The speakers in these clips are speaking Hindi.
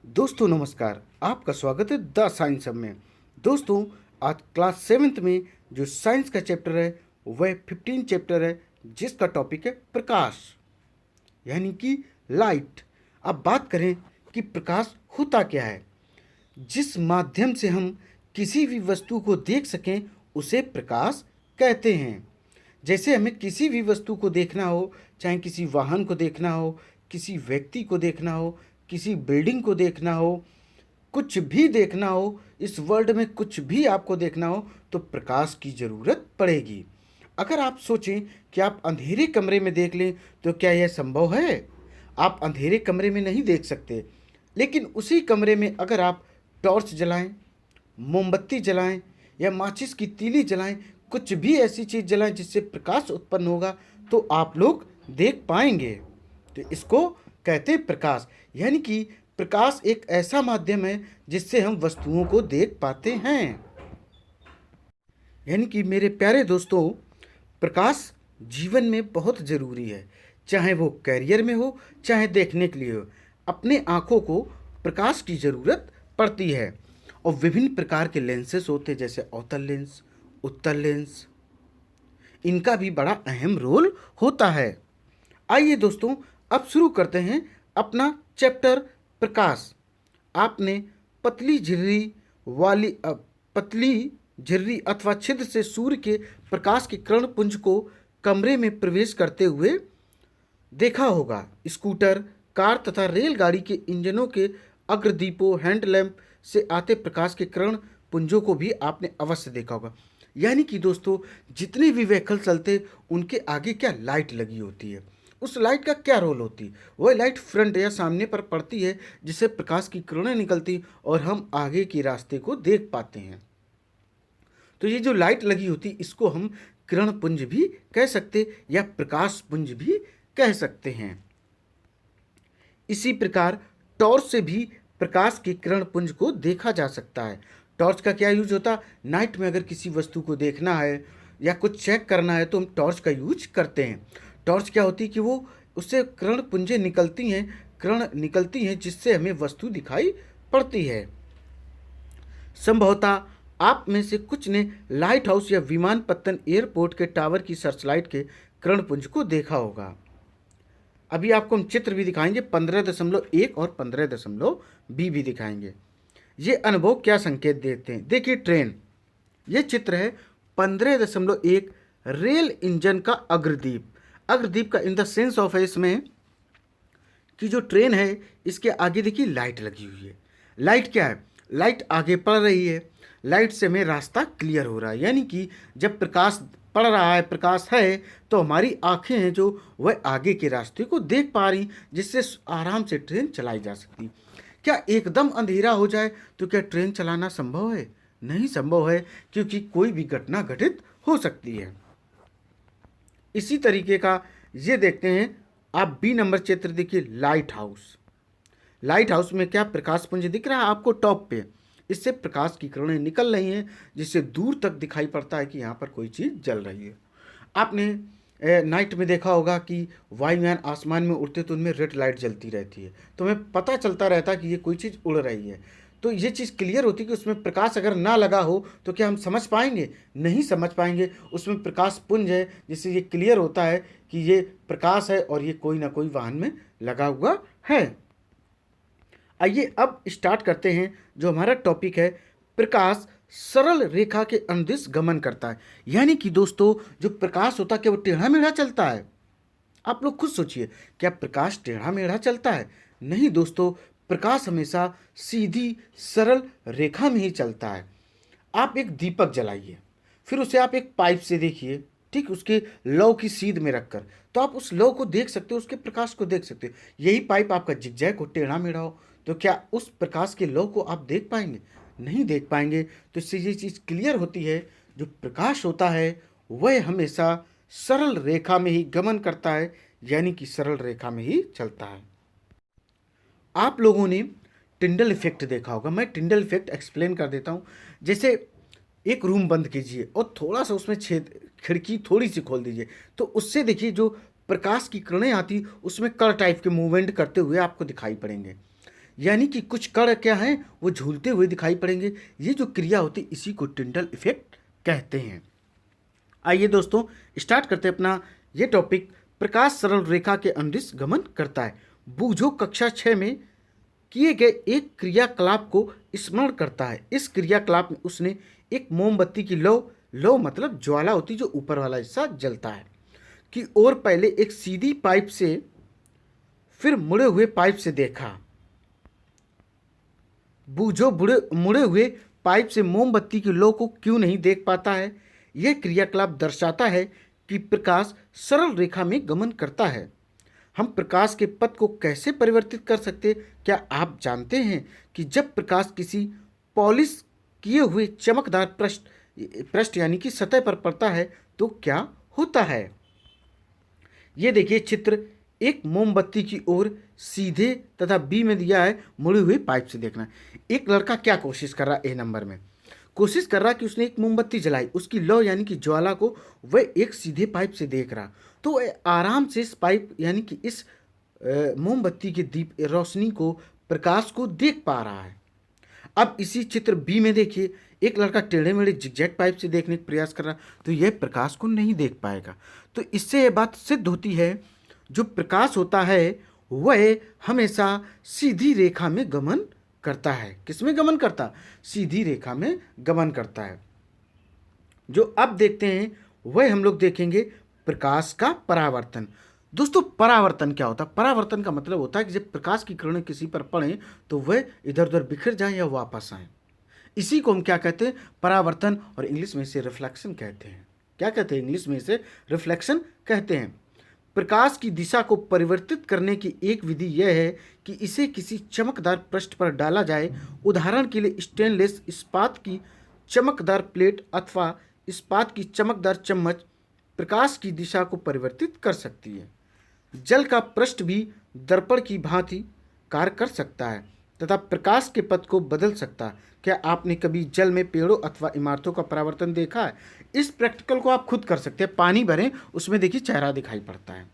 दोस्तों नमस्कार। आपका स्वागत है द साइंस हब में। दोस्तों आज क्लास 7th में जो साइंस का चैप्टर है वह 15 चैप्टर है, जिसका टॉपिक है प्रकाश यानी कि लाइट। अब बात करें कि प्रकाश होता क्या है। जिस माध्यम से हम किसी भी वस्तु को देख सकें उसे प्रकाश कहते हैं। जैसे हमें किसी भी वस्तु को देखना हो, चाहे किसी वाहन को देखना हो, किसी व्यक्ति को देखना हो, किसी बिल्डिंग को देखना हो, कुछ भी देखना हो, इस वर्ल्ड में कुछ भी आपको देखना हो तो प्रकाश की ज़रूरत पड़ेगी। अगर आप सोचें कि आप अंधेरे कमरे में देख लें तो क्या यह संभव है? आप अंधेरे कमरे में नहीं देख सकते, लेकिन उसी कमरे में अगर आप टॉर्च जलाएं, मोमबत्ती जलाएं या माचिस की तीली जलाएं, कुछ भी ऐसी चीज़ जलाएं जिससे प्रकाश उत्पन्न होगा तो आप लोग देख पाएंगे। तो इसको कहते हैं प्रकाश। यानी कि प्रकाश एक ऐसा माध्यम है जिससे हम वस्तुओं को देख पाते हैं। यानी कि मेरे प्यारे दोस्तों, प्रकाश जीवन में बहुत ज़रूरी है, चाहे वो कैरियर में हो चाहे देखने के लिए हो। अपने आँखों को प्रकाश की ज़रूरत पड़ती है और विभिन्न प्रकार के लेंसेस होते हैं, जैसे अवतल लेंस, उत्तल लेंस। इनका भी बड़ा अहम रोल होता है। आइए दोस्तों, अब शुरू करते हैं अपना चैप्टर प्रकाश। आपने पतली झिर्री वाली पतली झिर्री अथवा छिद्र से सूर्य के प्रकाश के किरण पुंज को कमरे में प्रवेश करते हुए देखा होगा। स्कूटर, कार तथा रेलगाड़ी के इंजनों के अग्रदीपों, हैंडलैम्प से आते प्रकाश के किरण पुंजों को भी आपने अवश्य देखा होगा। यानी कि दोस्तों, जितने भी व्हीकल चलते उनके आगे क्या लाइट लगी होती है। उस लाइट का क्या रोल होती है? वह लाइट फ्रंट या सामने पर पड़ती है जिससे प्रकाश की किरणें निकलती और हम आगे के रास्ते को देख पाते हैं। तो ये जो लाइट लगी होती इसको हम किरण पुंज भी कह सकते या प्रकाश पुंज भी कह सकते हैं। इसी प्रकार टॉर्च से भी प्रकाश के किरण पुंज को देखा जा सकता है। टॉर्च का क्या यूज होता है? नाइट में अगर किसी वस्तु को देखना है या कुछ चेक करना है तो हम टॉर्च का यूज करते हैं। टॉर्च क्या होती है कि वो उससे किरण निकलती हैं जिससे हमें वस्तु दिखाई पड़ती है। संभवतः आप में से कुछ ने लाइट हाउस या विमानपत्तन एयरपोर्ट के टावर की सर्चलाइट के किरण पुंज को देखा होगा। अभी आपको हम चित्र भी दिखाएंगे, 15.1 और 15.2 भी दिखाएंगे। ये अनुभव क्या संकेत देते हैं? देखिए ट्रेन, ये चित्र है 15.1 रेल इंजन का अग्रदीप। अग्रदीप का इन द सेंस ऑफ है इसमें कि जो ट्रेन है इसके आगे देखिए लाइट लगी हुई है। लाइट क्या है? लाइट आगे पड़ रही है, लाइट से हमें रास्ता क्लियर हो रहा है। यानी कि जब प्रकाश पड़ रहा है, प्रकाश है, तो हमारी आंखें हैं जो वह आगे के रास्ते को देख पा रही, जिससे आराम से ट्रेन चलाई जा सकती। क्या एकदम अंधेरा हो जाए तो क्या ट्रेन चलाना संभव है? नहीं संभव है, क्योंकि कोई भी घटना घटित हो सकती है। इसी तरीके का ये देखते हैं आप, बी नंबर चित्र देखिए, लाइट हाउस। लाइट हाउस में क्या प्रकाश पुंज दिख रहा है आपको टॉप पे? इससे प्रकाश की किरणें निकल रही हैं जिससे दूर तक दिखाई पड़ता है कि यहाँ पर कोई चीज़ जल रही है। आपने नाइट में देखा होगा कि वायुयान आसमान में उड़ते तो उनमें रेड लाइट जलती रहती है, तो हमें पता चलता रहता है कि ये कोई चीज़ उड़ रही है। तो ये चीज़ क्लियर होती है कि उसमें प्रकाश अगर ना लगा हो तो क्या हम समझ पाएंगे? नहीं समझ पाएंगे। उसमें प्रकाश पुंज है जिससे ये क्लियर होता है कि ये प्रकाश है और ये कोई ना कोई वाहन में लगा हुआ है। आइए अब स्टार्ट करते हैं। जो हमारा टॉपिक है, प्रकाश सरल रेखा के अनुदिश गमन करता है। यानी कि दोस्तों, जो प्रकाश होता है क्या वो टेढ़ा मेढ़ा चलता है? आप लोग खुद सोचिए, क्या प्रकाश टेढ़ा मेढ़ा चलता है? नहीं दोस्तों, प्रकाश हमेशा सीधी सरल रेखा में ही चलता है। आप एक दीपक जलाइए, फिर उसे आप एक पाइप से देखिए, ठीक, उसके लौ की सीध में रखकर, तो आप उस लौ को देख सकते हो, उसके प्रकाश को देख सकते हो। यही पाइप आपका जिगजैग हो, टेढ़ा मेढ़ा हो, तो क्या उस प्रकाश के लौ को आप देख पाएंगे? नहीं देख पाएंगे। तो इससे ये चीज़ क्लियर होती है, जो प्रकाश होता है वह हमेशा सरल रेखा में ही गमन करता है, यानी कि सरल रेखा में ही चलता है। आप लोगों ने टिंडल इफेक्ट देखा होगा। मैं टिंडल इफेक्ट एक्सप्लेन कर देता हूँ। जैसे एक रूम बंद कीजिए और थोड़ा सा उसमें छेद, खिड़की थोड़ी सी खोल दीजिए, तो उससे देखिए जो प्रकाश की किरणें आती उसमें कण टाइप के मूवमेंट करते हुए आपको दिखाई पड़ेंगे। यानी कि कुछ कण क्या हैं वो झूलते हुए दिखाई पड़ेंगे। ये जो क्रिया होती है इसी को टिंडल इफेक्ट कहते हैं। आइए दोस्तों स्टार्ट करते हैं अपना ये टॉपिक। प्रकाश सरल रेखा के अनुदिश गमन करता है। बूझो कक्षा 6 में किए गए एक क्रियाकलाप को स्मरण करता है। इस क्रियाकलाप में उसने एक मोमबत्ती की लौ मतलब ज्वाला होती जो ऊपर वाला हिस्सा जलता है की ओर पहले एक सीधी पाइप से फिर मुड़े हुए पाइप से देखा। बूझो मुड़े हुए पाइप से मोमबत्ती की लौ को क्यों नहीं देख पाता है। यह क्रियाकलाप दर्शाता है कि प्रकाश सरल रेखा में गमन करता है। हम प्रकाश के पथ को कैसे परिवर्तित कर सकते हैं? क्या आप जानते हैं कि जब प्रकाश किसी पॉलिश किए हुए चमकदार पृष्ठ यानी कि सतह पर पड़ता है तो क्या होता है। ये देखिए चित्र एक मोमबत्ती की ओर सीधे तथा बी में दिया है मुड़ी हुई पाइप से देखना। एक लड़का क्या कोशिश कर रहा है, ए नंबर में कोशिश कर रहा कि उसने एक मोमबत्ती जलाई, उसकी लौ यानी कि ज्वाला को वह एक सीधे पाइप से देख रहा, तो वह आराम से इस पाइप यानी कि इस मोमबत्ती के दीप रोशनी को प्रकाश को देख पा रहा है। अब इसी चित्र बी में देखिए एक लड़का टेढ़े मेढ़े जिगजैग पाइप से देखने का प्रयास कर रहा, तो यह प्रकाश को नहीं देख पाएगा। तो इससे यह बात सिद्ध होती है जो प्रकाश होता है वह हमेशा सीधी रेखा में गमन करता है। किसमें गमन करता? सीधी रेखा में गमन करता है। जो अब देखते हैं वह हम लोग देखेंगे प्रकाश का परावर्तन। दोस्तों परावर्तन क्या होता है? परावर्तन का मतलब होता है कि जब प्रकाश की किरणें किसी पर पड़ें तो वह इधर उधर बिखर जाए या वापस आए। इसी को हम क्या कहते हैं? परावर्तन, और इंग्लिश में इसे रिफ्लेक्शन कहते हैं। क्या कहते हैं? इंग्लिश में इसे रिफ्लेक्शन कहते हैं। प्रकाश की दिशा को परिवर्तित करने की एक विधि यह है कि इसे किसी चमकदार पृष्ठ पर डाला जाए। उदाहरण के लिए स्टेनलेस इस्पात की चमकदार प्लेट अथवा इस्पात की चमकदार चम्मच प्रकाश की दिशा को परिवर्तित कर सकती है। जल का पृष्ठ भी दर्पण की भांति कार्य कर सकता है तथा प्रकाश के पथ को बदल सकता है। क्या आपने कभी जल में पेड़ों अथवा इमारतों का परावर्तन देखा है? इस प्रैक्टिकल को आप खुद कर सकते हैं। पानी भरें, उसमें देखिए चेहरा दिखाई पड़ता है।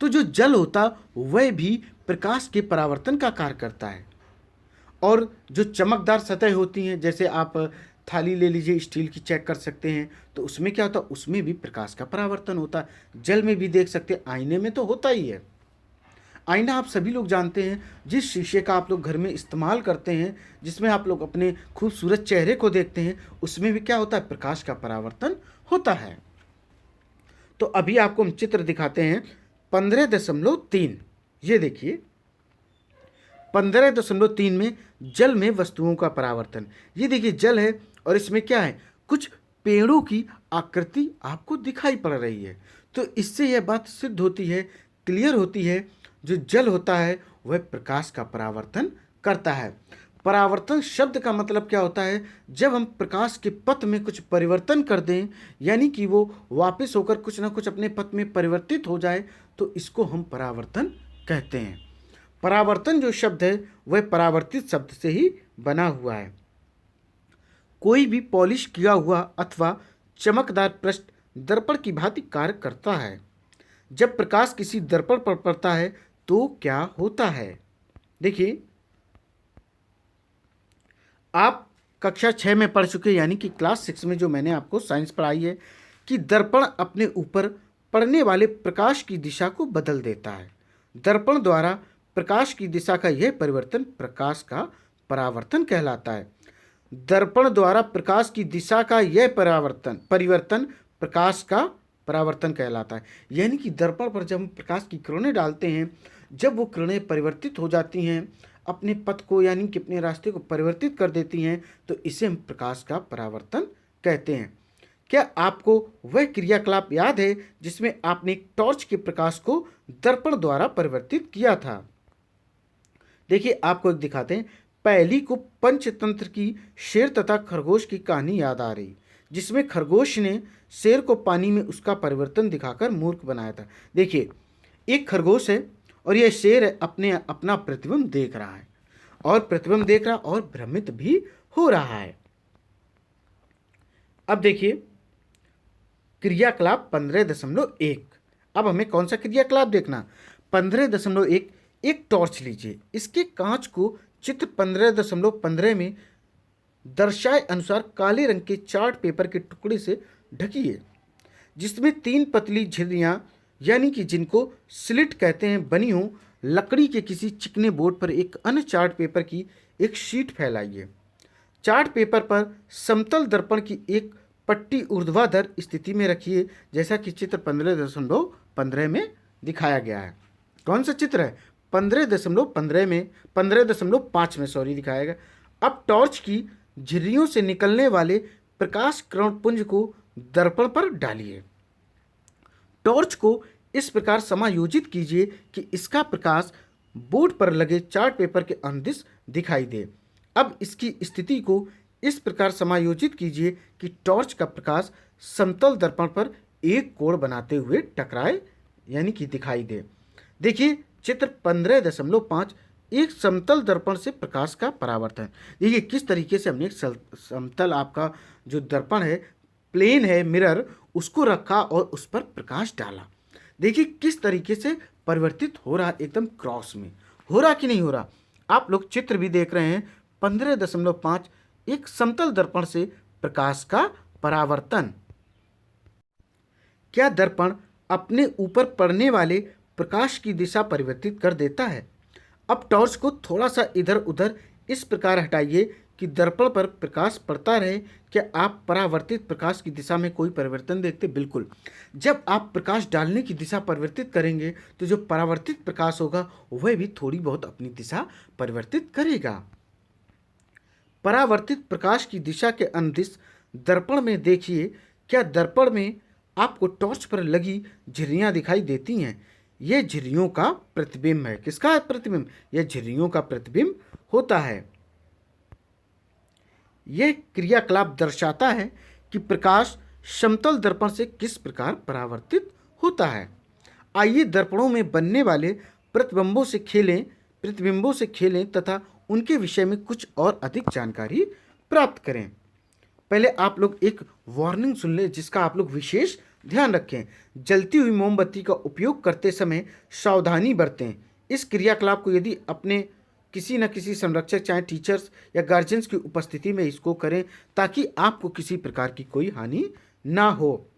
तो जो जल होता वह भी प्रकाश के परावर्तन का कार्य करता है। और जो चमकदार सतह होती हैं, जैसे आप थाली ले लीजिए स्टील की, चेक कर सकते हैं, तो उसमें क्या होता है? उसमें भी प्रकाश का परावर्तन होता है। जल में भी देख सकते हैं, आईने में तो होता ही है। आईना आप सभी लोग जानते हैं, जिस शीशे का आप लोग घर में इस्तेमाल करते हैं, जिसमें आप लोग अपने खूबसूरत चेहरे को देखते हैं, उसमें भी क्या होता है? प्रकाश का परावर्तन होता है। तो अभी आपको हम चित्र दिखाते हैं 15.3। ये देखिए 15.3 में जल में वस्तुओं का परावर्तन। ये देखिए जल है और इसमें क्या है? कुछ पेड़ों की आकृति आपको दिखाई पड़ रही है। तो इससे यह बात सिद्ध होती है, क्लियर होती है, जो जल होता है वह प्रकाश का परावर्तन करता है। परावर्तन शब्द का मतलब क्या होता है? जब हम प्रकाश के पथ में कुछ परिवर्तन कर दें, यानी कि वो वापस होकर कुछ ना कुछ अपने पथ में परिवर्तित हो जाए, तो इसको हम परावर्तन कहते हैं। परावर्तन जो शब्द है वह परावर्तित शब्द से ही बना हुआ है। कोई भी पॉलिश किया हुआ अथवा चमकदार पृष्ठ दर्पण की भांति कार्य करता है। जब प्रकाश किसी दर्पण पर पड़ता है तो क्या होता है? देखिए आप कक्षा 6 में पढ़ चुके, यानी कि क्लास 6 में जो मैंने आपको साइंस पढ़ाई है कि दर्पण अपने ऊपर पड़ने वाले प्रकाश की दिशा को बदल देता है। दर्पण द्वारा प्रकाश की दिशा का यह परिवर्तन प्रकाश का परावर्तन कहलाता है। दर्पण द्वारा प्रकाश की दिशा का यह परिवर्तन प्रकाश का परावर्तन कहलाता है। यानी कि दर्पण पर जब हम प्रकाश की किरणें डालते हैं, जब वो किरणें परिवर्तित हो जाती हैं, अपने पथ को यानी कि अपने रास्ते को परिवर्तित कर देती हैं, तो इसे हम प्रकाश का परावर्तन कहते हैं। क्या आपको वह क्रियाकलाप याद है जिसमें आपने एक टॉर्च के प्रकाश को दर्पण द्वारा परिवर्तित किया था? देखिए आपको एक दिखाते हैं। पहली को पंचतंत्र की शेर तथा खरगोश की कहानी याद आ रही, जिसमें खरगोश ने शेर को पानी में उसका परिवर्तन दिखाकर मूर्ख बनाया था। देखिए एक खरगोश है और यह शेर है, अपना प्रतिबिंब देख रहा है और प्रतिबिंब देख रहा और भ्रमित भी हो रहा है। अब देखिए क्रियाकलाप 15.1। अब हमें कौन सा क्रियाकलाप देखना? 15.1 एक टॉर्च लीजिए, इसके कांच को चित्र 15.15 में दर्शाए अनुसार काले रंग के चार्ट पेपर के टुकड़े से ढकिए, जिसमें 3 पतली झिर्रियां यानी कि जिनको स्लिट कहते हैं बनी हो। लकड़ी के किसी चिकने बोर्ड पर एक अन्य चार्ट पेपर की एक शीट फैलाइए। चार्ट पेपर पर समतल दर्पण की एक पट्टी ऊर्ध्वाधर स्थिति में रखिए, जैसा कि चित्र 15.15 में दिखाया गया है। कौन सा चित्र है? 15.15 में 15.5 में दिखाया गया। अब टॉर्च की झिर्रियों से निकलने वाले प्रकाश किरणपुंज को दर्पण पर डालिए। टॉर्च को इस प्रकार समायोजित कीजिए कि इसका प्रकाश बोर्ड पर लगे चार्ट पेपर के अंदिश दिखाई दे। अब इसकी स्थिति को इस प्रकार समायोजित कीजिए कि टॉर्च का प्रकाश समतल दर्पण पर एक कोण बनाते हुए टकराए यानी कि दिखाई दे। देखिए चित्र 15.5 एक समतल दर्पण से प्रकाश का परावर्तन। देखिए किस तरीके से हमने एक समतल आपका जो दर्पण है, प्लेन है, मिरर, उसको रखा और उस पर प्रकाश डाला। देखिए किस तरीके से परिवर्तित हो रहा, एकदम क्रॉस में हो रहा कि नहीं हो रहा। आप लोग चित्र भी देख रहे हैं 15.5 एक समतल दर्पण से प्रकाश का परावर्तन। क्या दर्पण अपने ऊपर पड़ने वाले प्रकाश की दिशा परिवर्तित कर देता है? अब टॉर्च को थोड़ा सा इधर उधर इस प्रकार हटाइए कि दर्पण पर प्रकाश पड़ता रहे। क्या आप परावर्तित प्रकाश की दिशा में कोई परिवर्तन देखते? बिल्कुल। जब आप प्रकाश डालने की दिशा परिवर्तित करेंगे तो जो परावर्तित प्रकाश होगा वह भी थोड़ी बहुत अपनी दिशा परिवर्तित करेगा। परावर्तित प्रकाश की दिशा के अनुदिश दर्पण में देखिए, क्या दर्पण में आपको टॉर्च पर लगी झिर्रियां दिखाई देती हैं? यह झिर्रियों का प्रतिबिंब है। किसका प्रतिबिंब? यह झिर्रियों का प्रतिबिंब होता है। यह क्रियाकलाप दर्शाता है कि प्रकाश समतल दर्पण से किस प्रकार परावर्तित होता है। आइए दर्पणों में बनने वाले प्रतिबिंबों से खेलें तथा उनके विषय में कुछ और अधिक जानकारी प्राप्त करें। पहले आप लोग एक वार्निंग सुन लें जिसका आप लोग विशेष ध्यान रखें। जलती हुई मोमबत्ती का उपयोग करते समय सावधानी बरतें। इस क्रियाकलाप को यदि अपने किसी न किसी संरक्षक चाहे टीचर्स या गार्जियंस की उपस्थिति में इसको करें ताकि आपको किसी प्रकार की कोई हानि ना हो।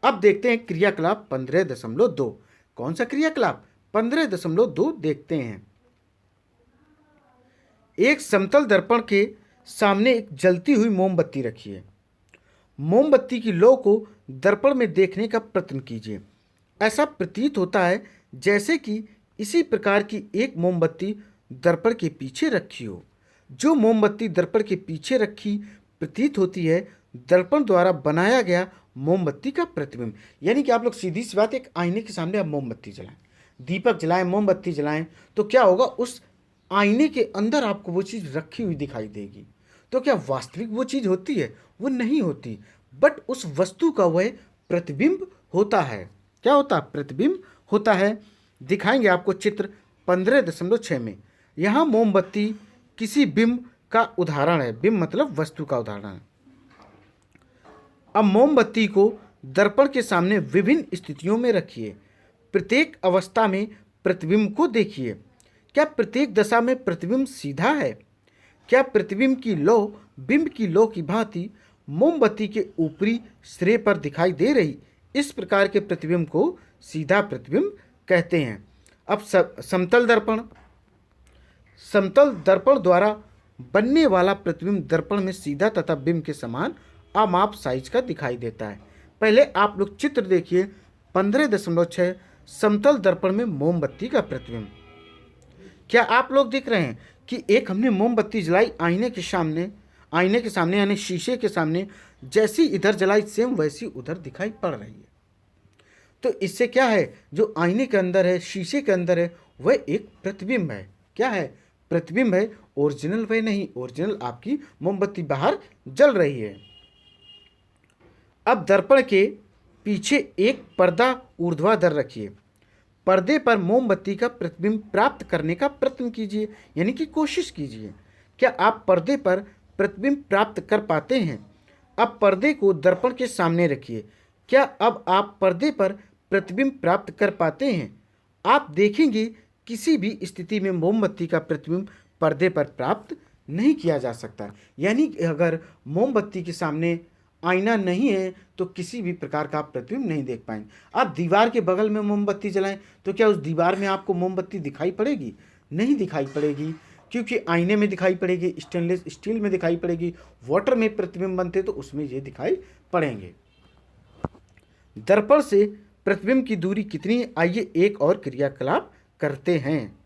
अब देखते हैं क्रियाकलाप 15.2। कौन सा क्रियाकलाप? 15.2 देखते हैं। एक समतल दर्पण के सामने एक जलती हुई मोमबत्ती रखिए। मोमबत्ती की लौ को दर्पण में देखने का प्रयत्न कीजिए। ऐसा प्रतीत होता है जैसे कि इसी प्रकार की एक मोमबत्ती दर्पण के पीछे रखी हो। जो मोमबत्ती दर्पण के पीछे रखी प्रतीत होती है दर्पण द्वारा बनाया गया मोमबत्ती का प्रतिबिंब। यानी कि आप लोग सीधी सी बात, एक आईने के सामने आप मोमबत्ती जलाएं, दीपक जलाएं, मोमबत्ती जलाएं, तो क्या होगा? उस आईने के अंदर आपको वो चीज़ रखी हुई दिखाई देगी। तो क्या वास्तविक वो चीज़ होती है? वो नहीं होती, बट उस वस्तु का वह प्रतिबिंब होता है। क्या होता है? प्रतिबिंब होता है। दिखाएंगे आपको चित्र 15.6 में। यहाँ मोमबत्ती किसी बिंब का उदाहरण है। बिंब मतलब वस्तु का उदाहरण है। अब मोमबत्ती को दर्पण के सामने विभिन्न स्थितियों में रखिए। प्रत्येक अवस्था में प्रतिबिंब को देखिए। क्या प्रत्येक दशा में प्रतिबिंब सीधा है? क्या प्रतिबिंब की लौ बिंब की लौ की भांति मोमबत्ती के ऊपरी सिरे पर दिखाई दे रही? इस प्रकार के प्रतिबिंब को सीधा प्रतिबिंब कहते हैं। अब समतल दर्पण द्वारा बनने वाला प्रतिबिंब दर्पण में सीधा तथा बिंब के समान अमाप साइज का दिखाई देता है। पहले आप लोग चित्र देखिए 15.6 समतल दर्पण में मोमबत्ती का प्रतिबिंब। क्या आप लोग देख रहे हैं कि एक हमने मोमबत्ती जलाई आईने के सामने यानी शीशे के सामने, जैसी इधर जलाई सेम वैसी उधर दिखाई पड़ रही है। तो इससे क्या है? जो आईने के अंदर है, शीशे के अंदर है, वह एक प्रतिबिंब है। क्या है? प्रतिबिंब है। ओरिजिनल वह नहीं। ओरिजिनल आपकी मोमबत्ती बाहर जल रही है। अब दर्पण के पीछे एक पर्दा ऊर्ध्वाधर रखिए। पर्दे पर मोमबत्ती का प्रतिबिंब प्राप्त करने का प्रयत्न कीजिए, यानी कि कोशिश कीजिए। क्या आप पर्दे पर प्रतिबिंब प्राप्त कर पाते हैं? अब पर्दे को दर्पण के सामने रखिए। क्या अब आप पर्दे पर प्रतिबिंब प्राप्त कर पाते हैं? आप देखेंगे किसी भी स्थिति में मोमबत्ती का प्रतिबिंब पर्दे पर प्राप्त नहीं किया जा सकता। यानी अगर मोमबत्ती के सामने आईना नहीं है तो किसी भी प्रकार का आप प्रतिबिंब नहीं देख पाएंगे। आप दीवार के बगल में मोमबत्ती जलाएं तो क्या उस दीवार में आपको मोमबत्ती दिखाई पड़ेगी? नहीं दिखाई पड़ेगी, क्योंकि आईने में दिखाई पड़ेगी, स्टेनलेस स्टील में दिखाई पड़ेगी, वाटर में प्रतिबिंब बनते तो उसमें ये दिखाई पड़ेंगे। दर्पण से प्रतिबिंब की दूरी कितनी है? आइए एक और क्रियाकलाप करते हैं।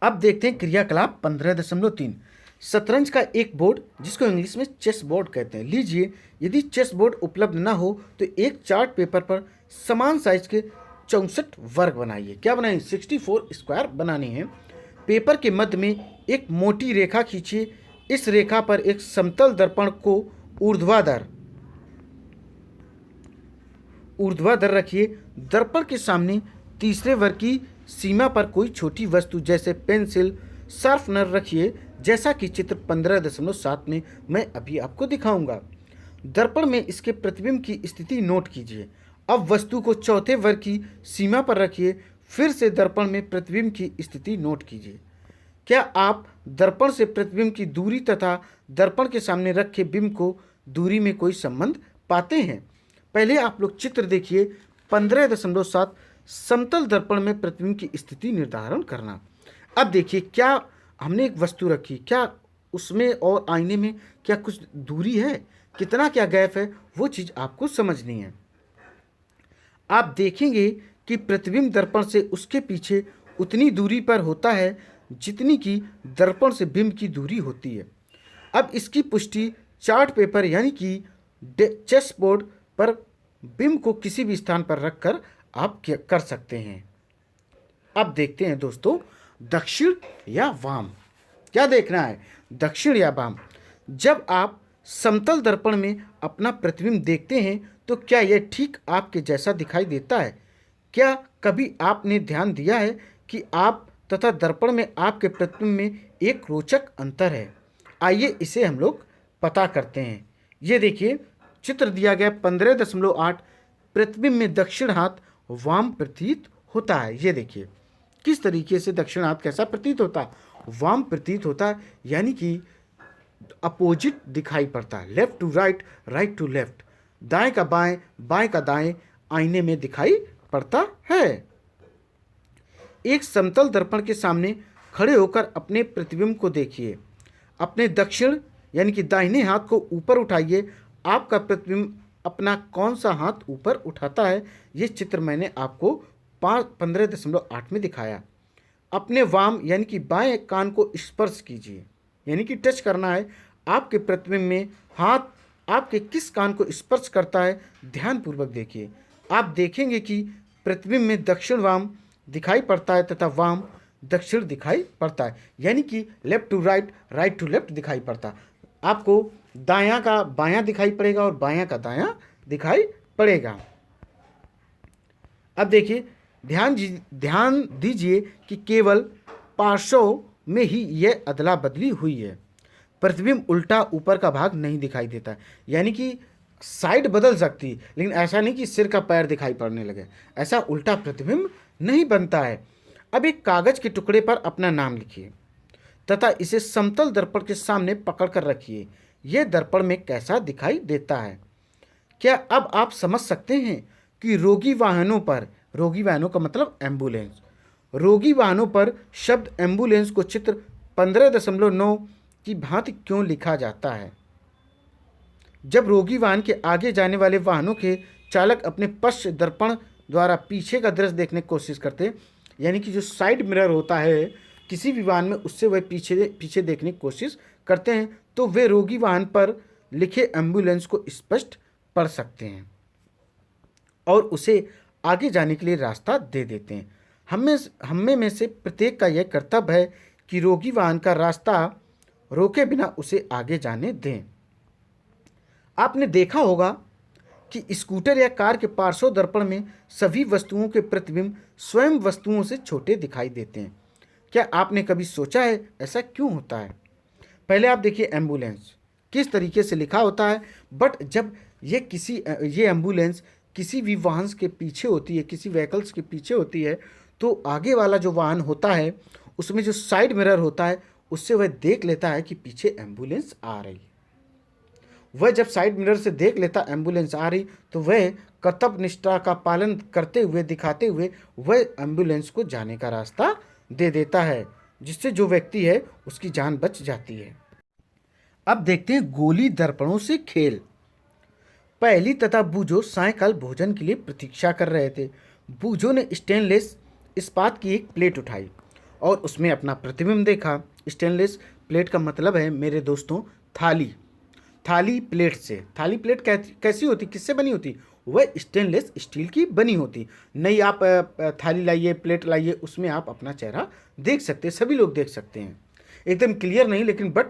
अब देखते हैं क्रियाकलाप 15.3। शतरंज का एक बोर्ड, जिसको इंग्लिश में चेस बोर्ड कहते हैं। लीजिए, यदि चेस बोर्ड उपलब्ध ना हो तो एक चार्ट पेपर पर समान साइज के 64 वर्ग बनाइए। क्या बनाइए? 64 स्क्वायर बनाने हैं। पेपर के मध्य में एक मोटी रेखा खींचिए। इस रेखा पर एक समतल दर्पण को ऊर्ध्वाधर रखिए। दर्पण के सामने तीसरे वर्ग की सीमा पर कोई छोटी वस्तु जैसे पेंसिल, शार्पनर रखिए, जैसा कि चित्र 15.7 में मैं अभी आपको दिखाऊंगा। दर्पण में इसके प्रतिबिंब की स्थिति नोट कीजिए। अब वस्तु को चौथे वर्ग की सीमा पर रखिए। फिर से दर्पण में प्रतिबिंब की स्थिति नोट कीजिए। क्या आप दर्पण से प्रतिबिंब की दूरी तथा दर्पण के सामने रखे बिंब को दूरी में कोई संबंध पाते हैं? पहले आप लोग चित्र देखिए 15.7, समतल दर्पण में प्रतिबिंब की स्थिति निर्धारण करना। अब देखिए, क्या हमने एक वस्तु रखी, क्या उसमें और आईने में क्या कुछ दूरी है, कितना क्या गैप है, वो चीज़ आपको समझनी है। आप देखेंगे कि प्रतिबिंब दर्पण से उसके पीछे उतनी दूरी पर होता है जितनी कि दर्पण से बिंब की दूरी होती है। अब इसकी पुष्टि चार्ट पेपर यानी कि चेस बोर्ड पर बिंब को किसी भी स्थान पर रखकर आप कर सकते हैं। अब देखते हैं दोस्तों, दक्षिण या वाम। क्या देखना है? दक्षिण या वाम। जब आप समतल दर्पण में अपना प्रतिबिंब देखते हैं तो क्या यह ठीक आपके जैसा दिखाई देता है? क्या कभी आपने ध्यान दिया है कि आप तथा दर्पण में आपके प्रतिबिंब में एक रोचक अंतर है? आइए इसे हम लोग पता करते हैं। ये देखिए, चित्र दिया गया 15.8। प्रतिबिंब में दक्षिण हाथ वाम प्रतीत होता है। ये देखिए किस तरीके से दक्षिण हाथ कैसा प्रतीत होता है? वाम प्रतीत होता है, यानी कि अपोजिट दिखाई पड़ता है। Left to right, right to left, दाएं का बाएं, बाएं का दाएं आईने में दिखाई पड़ता है। एक समतल दर्पण के सामने खड़े होकर अपने प्रतिबिंब को देखिए। अपने दक्षिण यानी कि दाहिने हाथ को ऊपर उठाइए। आपका प्रतिबिंब अपना कौन सा हाथ ऊपर उठाता है, ये चित्र मैंने आपको 15.8 में दिखाया। अपने वाम यानी कि बाएं कान को स्पर्श कीजिए, यानी कि टच करना है। आपके प्रतिबिंब में हाथ आपके किस कान को स्पर्श करता है, ध्यानपूर्वक देखिए। आप देखेंगे कि प्रतिबिंब में दक्षिण वाम दिखाई पड़ता है तथा वाम दक्षिण दिखाई पड़ता है, यानी कि left to right, right to left दिखाई पड़ता है। आपको दायां का बायां दिखाई पड़ेगा और बायां का दायां दिखाई पड़ेगा। अब देखिए, ध्यान दीजिए कि केवल पार्श्व में ही यह अदला बदली हुई है। प्रतिबिंब उल्टा ऊपर का भाग नहीं दिखाई देता, यानी कि साइड बदल सकती है, लेकिन ऐसा नहीं कि सिर का पैर दिखाई पड़ने लगे। ऐसा उल्टा प्रतिबिंब नहीं बनता है। अब एक कागज के टुकड़े पर अपना नाम लिखिए तथा इसे समतल दर्पण के सामने पकड़ कर रखिए। यह दर्पण में कैसा दिखाई देता है? क्या अब आप समझ सकते हैं कि रोगी वाहनों का मतलब एम्बुलेंस, रोगी वाहनों पर शब्द एम्बुलेंस को चित्र 15.9 की भांति क्यों लिखा जाता है? जब रोगी वाहन के आगे जाने वाले वाहनों के चालक अपने पश्च दर्पण द्वारा पीछे का दृश्य देखने की कोशिश करते हैं, यानी कि जो साइड मिरर होता है किसी भी वाहन में, उससे वह पीछे देखने की कोशिश करते हैं, तो वे रोगी वाहन पर लिखे एम्बुलेंस को स्पष्ट पढ़ सकते हैं और उसे आगे जाने के लिए रास्ता दे देते हैं। हम में से प्रत्येक का यह कर्तव्य है कि रोगी वाहन का रास्ता रोके बिना उसे आगे जाने दें। आपने देखा होगा कि स्कूटर या कार के पार्श्व दर्पण में सभी वस्तुओं के प्रतिबिंब स्वयं वस्तुओं से छोटे दिखाई देते हैं। क्या आपने कभी सोचा है ऐसा क्यों होता है? पहले आप देखिए एम्बुलेंस किस तरीके से लिखा होता है, बट जब ये एम्बुलेंस किसी भी वाहन के पीछे होती है, किसी व्हीकल्स के पीछे होती है, तो आगे वाला जो वाहन होता है उसमें जो साइड मिरर होता है उससे वह देख लेता है कि पीछे एम्बुलेंस आ रही है। वह जब साइड मिरर से देख लेता एम्बुलेंस आ रही तो वह कर्तव्य निष्ठा का पालन करते हुए दिखाते हुए वह एम्बुलेंस को जाने का रास्ता दे देता है, जिससे जो व्यक्ति है उसकी जान बच जाती है। अब देखते हैं गोली दर्पणों से खेल। पहली तथा बूझो सायकाल भोजन के लिए प्रतीक्षा कर रहे थे। बूझो ने स्टेनलेस इस्पात की एक प्लेट उठाई और उसमें अपना प्रतिबिंब देखा। स्टेनलेस प्लेट का मतलब है मेरे दोस्तों थाली। थाली प्लेट से, थाली प्लेट कैसी होती, किससे बनी होती? वह स्टेनलेस स्टील की बनी होती। नहीं आप थाली लाइए, प्लेट लाइए, उसमें आप अपना चेहरा देख सकते हैं, सभी लोग देख सकते हैं। एकदम क्लियर नहीं लेकिन बट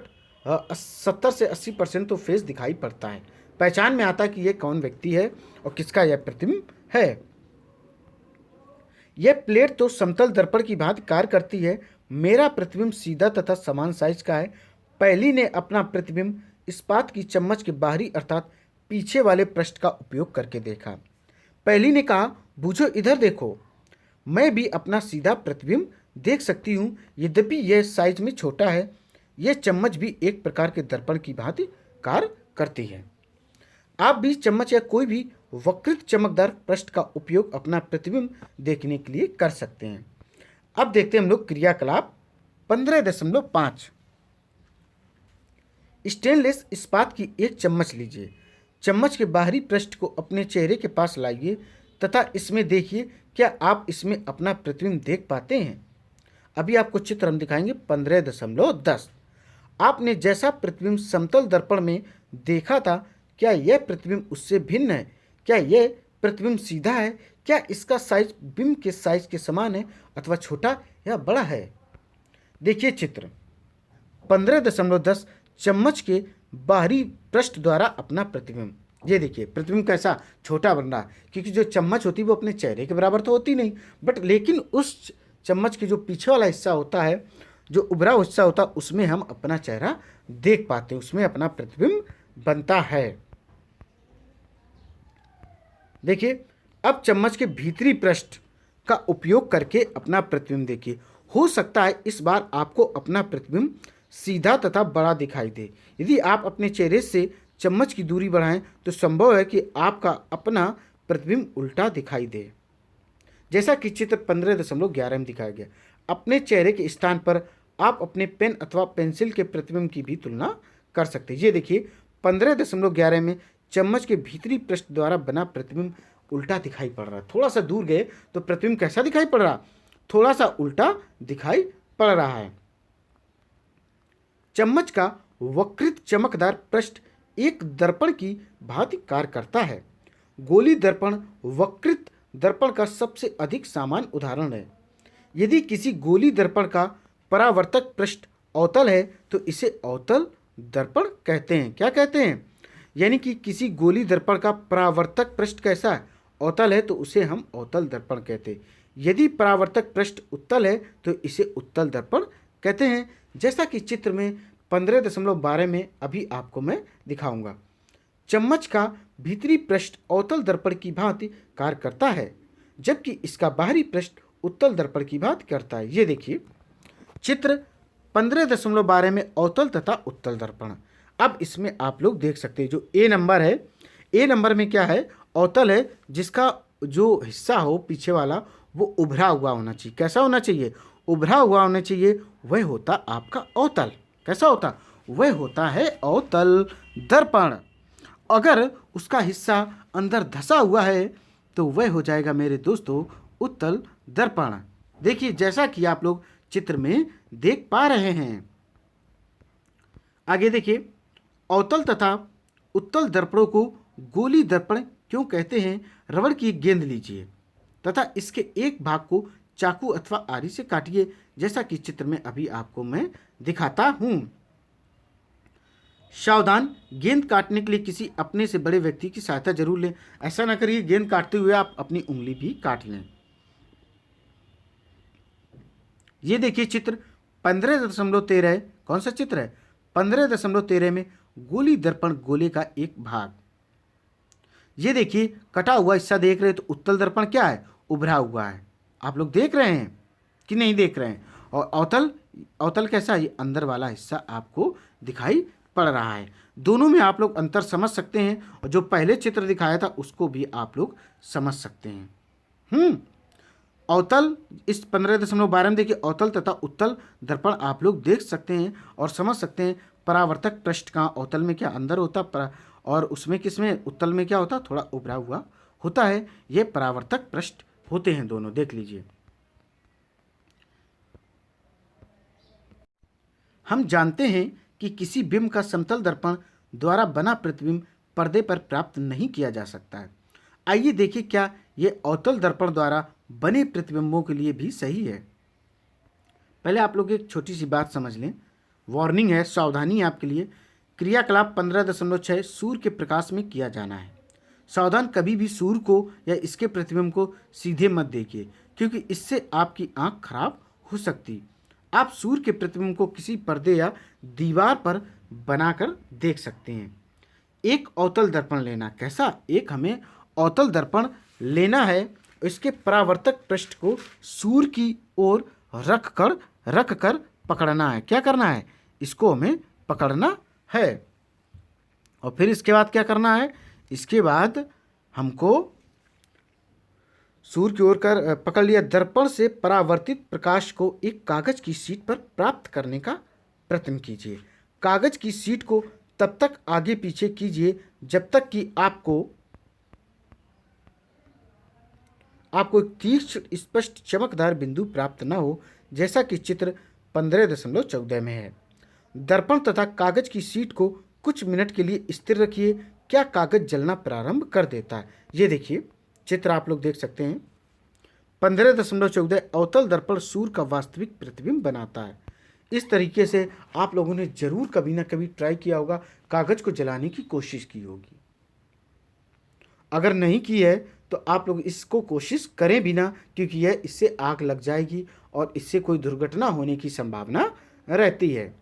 70 से 80% तो फेस दिखाई पड़ता है, पहचान में आता है कि यह कौन व्यक्ति है और किसका यह प्रतिबिंब है। यह प्लेट तो समतल दर्पण की भांति कार्य करती है। मेरा प्रतिबिंब सीधा तथा समान साइज का है। पहली ने अपना प्रतिबिंब इस्पात की चम्मच के बाहरी अर्थात पीछे वाले पृष्ठ का उपयोग करके देखा। पहली ने कहा, बूझो इधर देखो, मैं भी अपना सीधा प्रतिबिंब देख सकती हूँ, यद्यपि यह साइज में छोटा है। यह चम्मच भी एक प्रकार के दर्पण की भांति कार्य करती है। आप भी चम्मच या कोई भी वक्रित चमकदार पृष्ठ का उपयोग अपना प्रतिबिंब देखने के लिए कर सकते हैं। अब देखते हैं हम लोग क्रियाकलाप 15.5। स्टेनलेस इस्पात की एक चम्मच लीजिए। चम्मच के बाहरी पृष्ठ को अपने चेहरे के पास लाइए तथा इसमें देखिए क्या आप इसमें अपना प्रतिबिंब देख पाते हैं। अभी आपको चित्र हम दिखाएंगे 15.10। आपने जैसा प्रतिबिंब समतल दर्पण में देखा था, क्या यह प्रतिबिंब उससे भिन्न है? क्या यह प्रतिबिंब सीधा है? क्या इसका साइज बिंब के साइज के समान है अथवा छोटा या बड़ा है? देखिए चित्र 15.10 चम्मच के बाहरी पृष्ठ द्वारा अपना प्रतिबिंब। ये देखिए प्रतिबिंब कैसा छोटा बन रहा है, क्योंकि जो चम्मच होती है वो अपने चेहरे के बराबर तो होती नहीं, बट लेकिन उस चम्मच के जो पीछे वाला हिस्सा होता है, जो उभरा हिस्सा होता है, उसमें हम अपना चेहरा देख पाते हैं, उसमें अपना प्रतिबिंब बनता है। देखिए अब चम्मच के भीतरी पृष्ठ का उपयोग करके अपना प्रतिबिंब देखिए। हो सकता है इस बार आपको अपना प्रतिबिंब सीधा तथा बड़ा दिखाई दे। यदि आप अपने चेहरे से चम्मच की दूरी बढ़ाएं तो संभव है कि आपका अपना प्रतिबिंब उल्टा दिखाई दे, जैसा कि चित्र 15.11 में दिखाया गया। अपने चेहरे के स्थान पर आप अपने पेन अथवा पेंसिल के प्रतिबिंब की भी तुलना कर सकते हैं। ये देखिए 15.11 में चम्मच के भीतरी पृष्ठ द्वारा बना प्रतिबिंब उल्टा दिखाई पड़ रहा है। थोड़ा सा दूर गए तो प्रतिबिंब कैसा दिखाई पड़ रहा? थोड़ा सा उल्टा दिखाई पड़ रहा है। चम्मच का वक्रित चमकदार पृष्ठ एक दर्पण की भांति कार्य करता है। गोली दर्पण वक्रित दर्पण का सबसे अधिक सामान्य उदाहरण है। यदि किसी गोली दर्पण का परावर्तक पृष्ठ अवतल है तो इसे अवतल दर्पण कहते हैं। क्या कहते हैं? यानी कि किसी गोली दर्पण का परावर्तक पृष्ठ कैसा है? अवतल है, तो उसे हम अवतल दर्पण कहते हैं। यदि परावर्तक पृष्ठ उत्तल है तो इसे उत्तल दर्पण कहते हैं, जैसा कि चित्र में 15.12 में अभी आपको मैं दिखाऊंगा। चम्मच का भीतरी पृष्ठ अवतल दर्पण की भांति कार्य करता है, जबकि इसका बाहरी पृष्ठ उत्तल दर्पण की भांति करता है। ये देखिए चित्र 15.12 में अवतल तथा उत्तल दर्पण। अब इसमें आप लोग देख सकते हैं जो ए नंबर है, ए नंबर में क्या है? अवतल है, जिसका जो हिस्सा हो पीछे वाला वो उभरा हुआ होना चाहिए। कैसा होना चाहिए? उभरा हुआ होना चाहिए। वह होता आपका अवतल। कैसा होता? वह होता है अवतल दर्पण। अगर उसका हिस्सा अंदर धंसा हुआ है तो वह हो जाएगा मेरे दोस्तों उत्तल दर्पण। देखिए जैसा कि आप लोग चित्र में देख पा रहे हैं। आगे देखिए, अवतल तथा उत्तल दर्पणों को गोली दर्पण क्यों कहते हैं? रबड़ की एक गेंद लीजिए तथा इसके एक भाग को चाकू अथवा आरी से काटिए, जैसा कि चित्र में अभी आपको मैं दिखाता हूं। सावधान, गेंद काटने के लिए किसी अपने से बड़े व्यक्ति की सहायता जरूर लें। ऐसा ना करिए गेंद काटते हुए आप अपनी उंगली भी काट लें। ये देखिए चित्र 15.13। कौन सा चित्र है? 15.13 में गोली दर्पण गोले का एक भाग। ये देखिए कटा हुआ हिस्सा देख रहे हैं तो उत्तल दर्पण क्या है? उभरा हुआ है। आप लोग देख रहे हैं कि नहीं देख रहे हैं? और अवतल, अवतल कैसा है? ये अंदर वाला हिस्सा आपको दिखाई पड़ रहा है। दोनों में आप लोग अंतर समझ सकते हैं, और जो पहले चित्र दिखाया था उसको भी आप लोग समझ सकते हैं। अवतल, इस 15.12 में देखिए अवतल तथा उत्तल दर्पण आप लोग देख सकते हैं और समझ सकते हैं। परावर्तक पृष्ठ का अवतल में क्या अंदर होता, और उसमें किसमें, उत्तल में क्या होता, थोड़ा उभरा हुआ होता है। ये परावर्तक पृष्ठ होते हैं दोनों, देख लीजिए। हम जानते हैं कि किसी बिंब का समतल दर्पण द्वारा बना प्रतिबिंब पर्दे पर प्राप्त नहीं किया जा सकता है। आइए देखिए क्या ये अवतल दर्पण द्वारा बने प्रतिबिंबों के लिए भी सही है। पहले आप लोग एक छोटी सी बात समझ लें, वार्निंग है, सावधानी है आपके लिए। क्रियाकलाप 15.6 सूर्य के प्रकाश में किया जाना है। सावधान, कभी भी सूर्य को या इसके प्रतिबिंब को सीधे मत देखिए, क्योंकि इससे आपकी आंख खराब हो सकती। आप सूर्य के प्रतिबिंब को किसी पर्दे या दीवार पर बनाकर देख सकते हैं। एक अवतल दर्पण लेना, कैसा? एक हमें अवतल दर्पण लेना है। इसके परावर्तक पृष्ठ को सूर्य की ओर रख कर पकड़ना है। क्या करना है? इसको हमें पकड़ना है। और फिर इसके बाद क्या करना है? इसके बाद हमको सूर्य की ओर कर पकड़ लिया। दर्पण से परावर्तित प्रकाश को एक कागज की शीट पर प्राप्त करने का प्रयत्न कीजिए। कागज की शीट को तब तक आगे पीछे कीजिए जब तक कि आपको एक तीक्ष्ण स्पष्ट चमकदार बिंदु प्राप्त न हो, जैसा कि चित्र 15.14 में है। दर्पण तथा कागज की शीट को कुछ मिनट के लिए स्थिर रखिए। क्या कागज जलना प्रारंभ कर देता है? ये देखिए चित्र आप लोग देख सकते हैं। 15.14 अवतल दर्पण सूर्य का वास्तविक प्रतिबिंब बनाता है। इस तरीके से आप लोगों ने जरूर कभी ना कभी ट्राई किया होगा, कागज को जलाने की कोशिश की होगी। अगर नहीं की है तो आप लोग इसको कोशिश करें भी ना, क्योंकि यह इससे आग लग जाएगी और इससे कोई दुर्घटना होने की संभावना रहती है।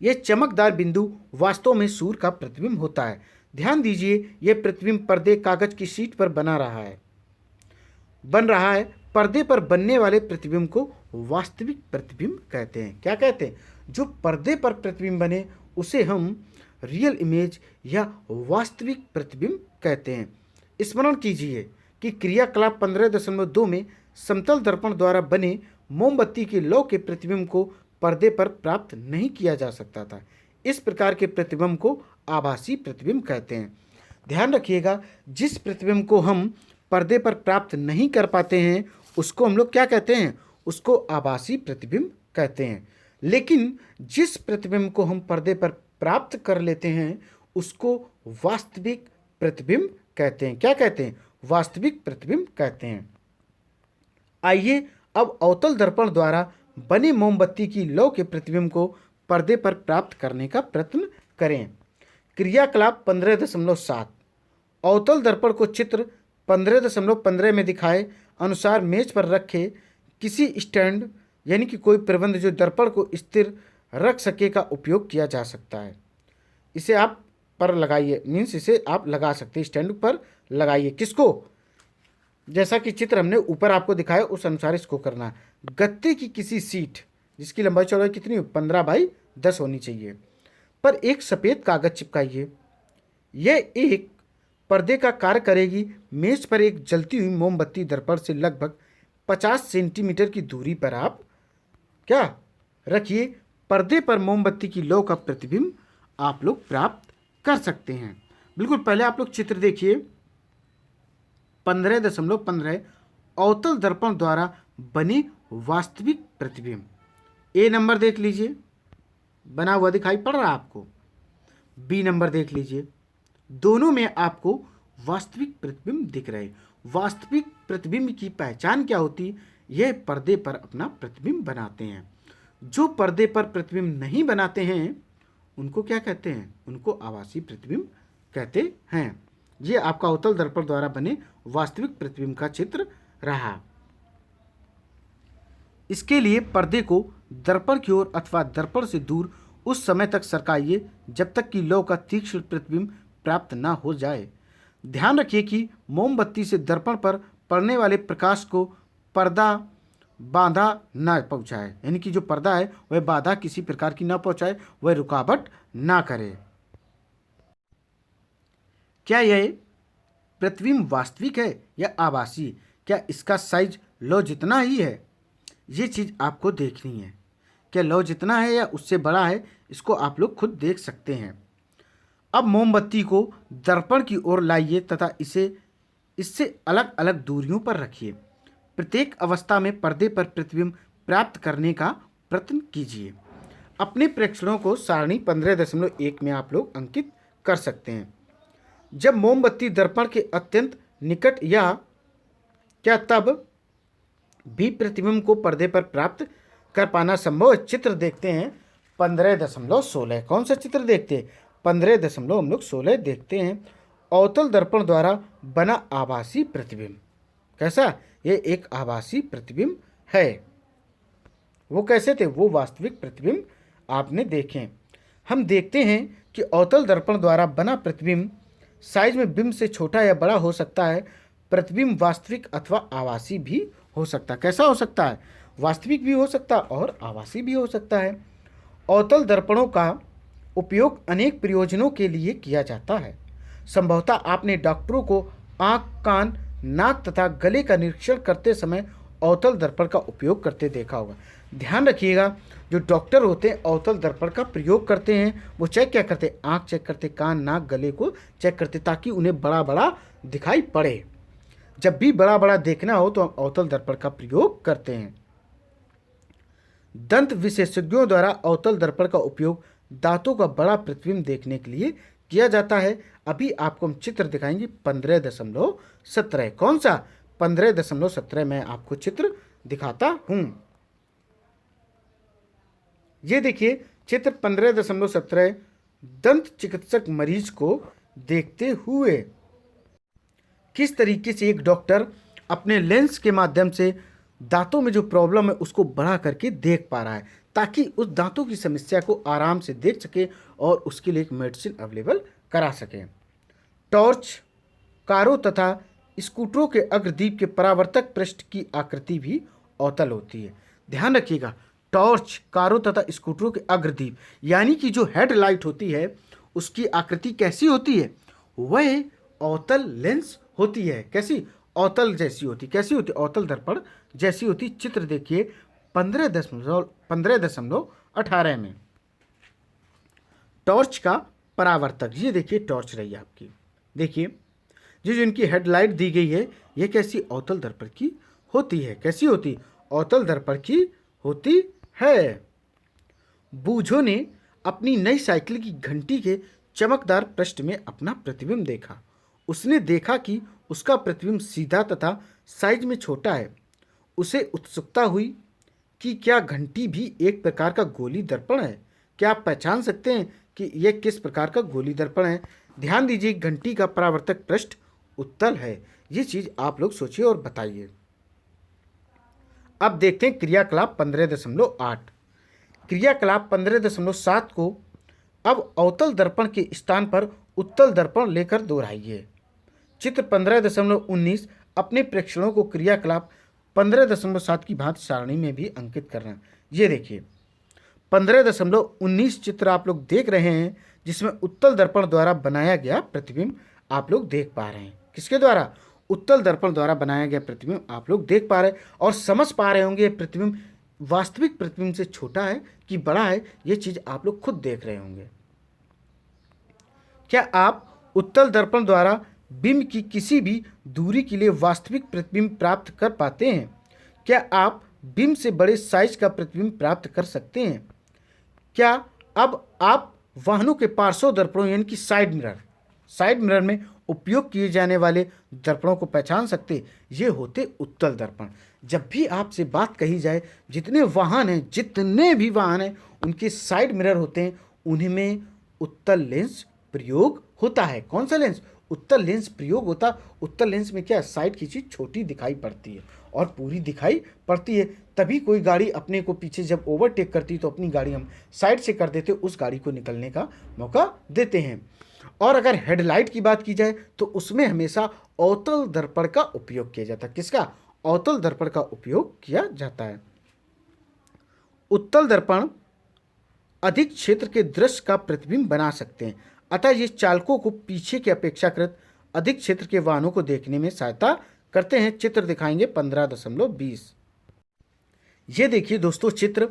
यह चमकदार बिंदु वास्तव में सूर्य का प्रतिबिंब होता है। ध्यान दीजिए, यह प्रतिबिंब पर्दे कागज की शीट पर बन रहा है। पर्दे पर बनने वाले प्रतिबिंब को वास्तविक प्रतिबिंब कहते हैं। क्या कहते हैं? जो पर्दे पर प्रतिबिंब बने उसे हम रियल इमेज या वास्तविक प्रतिबिंब कहते हैं। स्मरण कीजिए कि क्रियाकलाप 15.2 में समतल दर्पण द्वारा बने मोमबत्ती के लौ के प्रतिबिंब को पर्दे पर प्राप्त नहीं किया जा सकता था। इस प्रकार के प्रतिबिंब को आभासी प्रतिबिंब कहते हैं। ध्यान रखिएगा, जिस प्रतिबिंब को हम पर्दे पर प्राप्त नहीं कर पाते हैं उसको हम लोग क्या कहते हैं? उसको आभासी प्रतिबिंब कहते हैं। लेकिन जिस प्रतिबिंब को हम पर्दे पर प्राप्त कर लेते हैं उसको वास्तविक प्रतिबिंब कहते हैं। क्या कहते हैं? वास्तविक प्रतिबिंब कहते हैं। आइए अब अवतल दर्पण द्वारा बने मोमबत्ती की लौ के प्रतिबिंब को पर्दे पर प्राप्त करने का प्रयत्न करें। क्रियाकलाप 15.7 अवतल दर्पण को चित्र 15.15 में दिखाए अनुसार मेज पर रखे किसी स्टैंड यानी कि कोई प्रबंध जो दर्पण को स्थिर रख सके का उपयोग किया जा सकता है। इसे आप पर लगाइए, मीन्स इसे आप लगा सकते हैं, स्टैंड पर लगाइए। किसको? जैसा कि चित्र हमने ऊपर आपको दिखाया उस अनुसार इसको करना है। गत्ते की किसी सीट जिसकी लंबाई चौड़ाई कितनी हो? 15x10 होनी चाहिए, पर एक सफ़ेद कागज चिपकाइए। यह एक पर्दे का कार्य करेगी। मेज पर एक जलती हुई मोमबत्ती दर्पण से लगभग 50 सेंटीमीटर की दूरी पर आप क्या रखिए। पर्दे पर मोमबत्ती की लौ का प्रतिबिंब आप लोग प्राप्त कर सकते हैं। बिल्कुल, पहले आप लोग चित्र देखिए 15.15 अवतल दर्पण द्वारा बने वास्तविक प्रतिबिंब। ए नंबर देख लीजिए, बना हुआ दिखाई पड़ रहा है आपको। बी नंबर देख लीजिए, दोनों में आपको वास्तविक प्रतिबिंब दिख रहे। वास्तविक प्रतिबिंब की पहचान क्या होती? यह पर्दे पर अपना प्रतिबिंब बनाते हैं। जो पर्दे पर प्रतिबिंब नहीं बनाते हैं उनको क्या कहते हैं? उनको आभासी प्रतिबिंब कहते हैं। ये आपका अवतल दर्पण द्वारा बने वास्तविक प्रतिबिंब का चित्र रहा। इसके लिए पर्दे को दर्पण की ओर अथवा दर्पण से दूर उस समय तक सरकाइए जब तक कि लौ का तीक्ष्ण प्रतिबिंब प्राप्त ना हो जाए। ध्यान रखिए कि मोमबत्ती से दर्पण पर पड़ने वाले प्रकाश को पर्दा बाधा ना पहुंचाए, यानी कि जो पर्दा है वह बाधा किसी प्रकार की ना पहुंचाए, वह रुकावट ना करे। क्या यह प्रतिबिंब वास्तविक है या आभासी? क्या इसका साइज लौ जितना ही है? ये चीज़ आपको देखनी है। क्या लौ जितना है या उससे बड़ा है, इसको आप लोग खुद देख सकते हैं। अब मोमबत्ती को दर्पण की ओर लाइए तथा इसे इससे अलग अलग दूरियों पर रखिए। प्रत्येक अवस्था में पर्दे पर प्रतिबिंब प्राप्त करने का प्रयत्न कीजिए। अपने प्रेक्षणों को सारणी 15.1 में आप लोग अंकित कर सकते हैं। जब मोमबत्ती दर्पण के अत्यंत निकट या क्या तब भी प्रतिबिंब को पर्दे पर प्राप्त कर पाना संभव है? चित्र देखते हैं 15.16। कौन सा चित्र देखते हैं? 15.16 देखते हैं। अवतल दर्पण द्वारा बना आभासी प्रतिबिंब। कैसा? ये एक आभासी प्रतिबिंब है। वो कैसे थे? वो वास्तविक प्रतिबिंब आपने देखे। हम देखते हैं कि अवतल दर्पण द्वारा बना प्रतिबिंब साइज में बिंब से छोटा या बड़ा हो सकता है। प्रतिबिंब वास्तविक अथवा आभासी भी हो सकता है। कैसा हो सकता है? वास्तविक भी हो सकता है और आभासी भी हो सकता है। अवतल दर्पणों का उपयोग अनेक प्रयोजनों के लिए किया जाता है। संभवतः आपने डॉक्टरों को आँख, कान, नाक तथा गले का निरीक्षण करते समय अवतल दर्पण का उपयोग करते देखा होगा। ध्यान रखिएगा, जो डॉक्टर होते हैं अवतल दर्पण का प्रयोग करते हैं। वो चेक क्या करते हैं? आँख चेक करते, कान, नाक, गले को चेक करते, ताकि उन्हें बड़ा बड़ा दिखाई पड़े। जब भी बड़ा बड़ा देखना हो तो हम अवतल दर्पण का प्रयोग करते हैं। दंत विशेषज्ञों द्वारा अवतल दर्पण का उपयोग दांतों का बड़ा प्रतिबिंब देखने के लिए किया जाता है। अभी आपको हम चित्र दिखाएंगे 15.17। कौन सा? 15.17 में आपको चित्र दिखाता हूं। ये देखिए चित्र 15.17। दंत चिकित्सक मरीज को देखते हुए किस तरीके से एक डॉक्टर अपने लेंस के माध्यम से दांतों में जो प्रॉब्लम है उसको बढ़ा करके देख पा रहा है, ताकि उस दांतों की समस्या को आराम से देख सके और उसके लिए एक मेडिसिन अवेलेबल करा सके। टॉर्च, कारों तथा स्कूटरों के अग्रदीप के परावर्तक पृष्ठ की आकृति भी अवतल होती है। ध्यान रखिएगा, टॉर्च, कारों तथा स्कूटरों के अग्रदीप यानी कि जो हेडलाइट होती है उसकी आकृति कैसी होती है? वह अवतल लेंस होती है। कैसी? अवतल जैसी होती। कैसी होती? अवतल दर्पण जैसी होती। चित्र देखिए 15.18 में। टॉर्च का परावर्तक, ये देखिए टॉर्च रही आपकी। देखिए जो इनकी हेडलाइट दी गई है ये कैसी? अवतल दर्पण की होती है। कैसी होती? अवतल दर्पण की होती है। बूझो ने अपनी नई साइकिल की घंटी के चमकदार पृष्ठ में अपना प्रतिबिंब देखा। उसने देखा कि उसका प्रतिबिंब सीधा तथा साइज में छोटा है। उसे उत्सुकता हुई कि क्या घंटी भी एक प्रकार का गोली दर्पण है? क्या आप पहचान सकते हैं कि यह किस प्रकार का गोली दर्पण है? ध्यान दीजिए, घंटी का परावर्तक पृष्ठ उत्तल है। ये चीज आप लोग सोचिए और बताइए। अब देखते हैं क्रियाकलाप 15.8। क्रियाकलाप 15.7 को अब अवतल दर्पण के स्थान पर उत्तल दर्पण लेकर दोहराइए। चित्र 15.19 अपने प्रेक्षणों को क्रियाकलाप 15.7 की भांति सारणी में भी अंकित करना। ये देखिए 15.19 चित्र आप लोग देख रहे हैं, जिसमें उत्तल दर्पण द्वारा बनाया गया प्रतिबिंब आप लोग देख पा रहे हैं। किसके द्वारा? उत्तल दर्पण द्वारा बनाया गया प्रतिबिंब आप लोग देख पा रहे हैं और समझ पा रहे होंगे प्रतिबिंब वास्तविक प्रतिबिंब से छोटा है कि बड़ा है। ये चीज आप लोग खुद देख रहे होंगे। क्या आप उत्तल दर्पण द्वारा बिंब की किसी भी दूरी के लिए वास्तविक प्रतिबिंब प्राप्त कर पाते हैं? क्या आप बिंब से बड़े साइज का प्रतिबिंब प्राप्त कर सकते हैं? क्या अब आप वाहनों के पार्श्व दर्पणों यानी कि साइड मिरर में उपयोग किए जाने वाले दर्पणों को पहचान सकते? ये होते उत्तल दर्पण। जब भी आपसे बात कही जाए, जितने भी वाहन हैं उनके साइड मिरर होते हैं, उन्हीं में उत्तल लेंस प्रयोग होता है। कौन सा लेंस? उत्तल लेंस प्रयोग होता। उत्तल लेंस में क्या? साइड की चीज छोटी दिखाई पड़ती है और पूरी दिखाई पड़ती है। तभी कोई गाड़ी अपने को पीछे जब ओवरटेक करती तो अपनी गाड़ी हम साइड से कर देते, उस गाड़ी को निकलने का मौका देते हैं। और अगर हेडलाइट की बात की जाए तो उसमें हमेशा अवतल दर्पण का उपयोग किया जाता है। किसका? अवतल दर्पण का उपयोग किया जाता है। उत्तल दर्पण अधिक क्षेत्र के दृश्य का प्रतिबिंब बना सकते हैं, अतः ये चालकों को पीछे के अपेक्षाकृत अधिक क्षेत्र के वाहनों को देखने में सहायता करते हैं। चित्र दिखाएंगे 15.20। ये देखिए दोस्तों, चित्र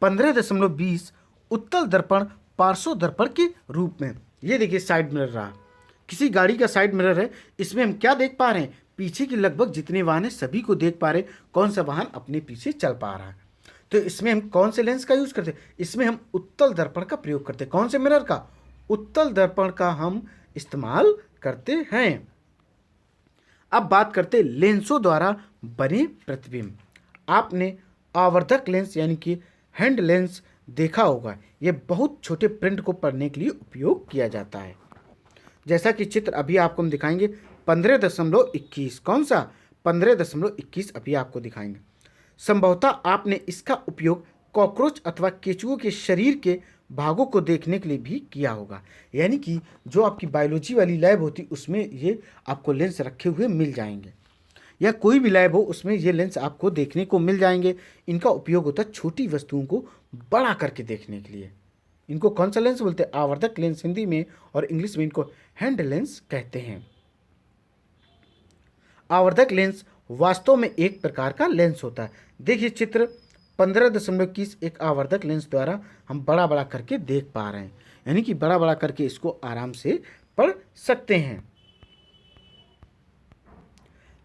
15.20 उत्तल दर्पण पार्श्व दर्पण के रूप में। ये देखिए साइड मिरर रहा, किसी गाड़ी का साइड मिरर है। इसमें हम क्या देख पा रहे हैं? पीछे की लगभग जितने वाहन हैं सभी को देख पा रहे हैं, कौन सा वाहन अपने पीछे चल पा रहा है। तो इसमें हम कौन से लेंस का यूज करते हैं? इसमें हम उत्तल दर्पण का प्रयोग करते हैं। कौन से मिरर का? उत्तल दर्पण का हम इस्तेमाल करते हैं। अब बात करते हैं लेंसों द्वारा बने प्रतिबिंब। आपने आवर्धक लेंस यानी कि हैंड लेंस देखा होगा। यह बहुत छोटे प्रिंट को पढ़ने के लिए उपयोग किया जाता है। जैसा कि चित्र अभी आपको हम दिखाएंगे 15.21। कौन सा? 15.21 अभी आपको दिखाएंगे। संभवतः आपने इसका उपयोग कॉकरोच अथवा केचुओं के शरीर के भागों को देखने के लिए भी किया होगा। यानी कि जो आपकी बायोलॉजी वाली लैब होती उसमें ये आपको लेंस रखे हुए मिल जाएंगे, या कोई भी लैब हो उसमें ये लेंस आपको देखने को मिल जाएंगे। इनका उपयोग होता है छोटी वस्तुओं को बड़ा करके देखने के लिए। इनको कौन सा लेंस बोलते हैं? आवर्धक लेंस हिंदी में, और इंग्लिश में इनको हैंड लेंस कहते हैं। आवर्धक लेंस वास्तव में एक प्रकार का लेंस होता है। देखिए चित्र 15.21 एक आवर्धक लेंस द्वारा हम बड़ा बड़ा करके देख पा रहे हैं, यानी कि बड़ा बड़ा करके इसको आराम से पढ़ सकते हैं।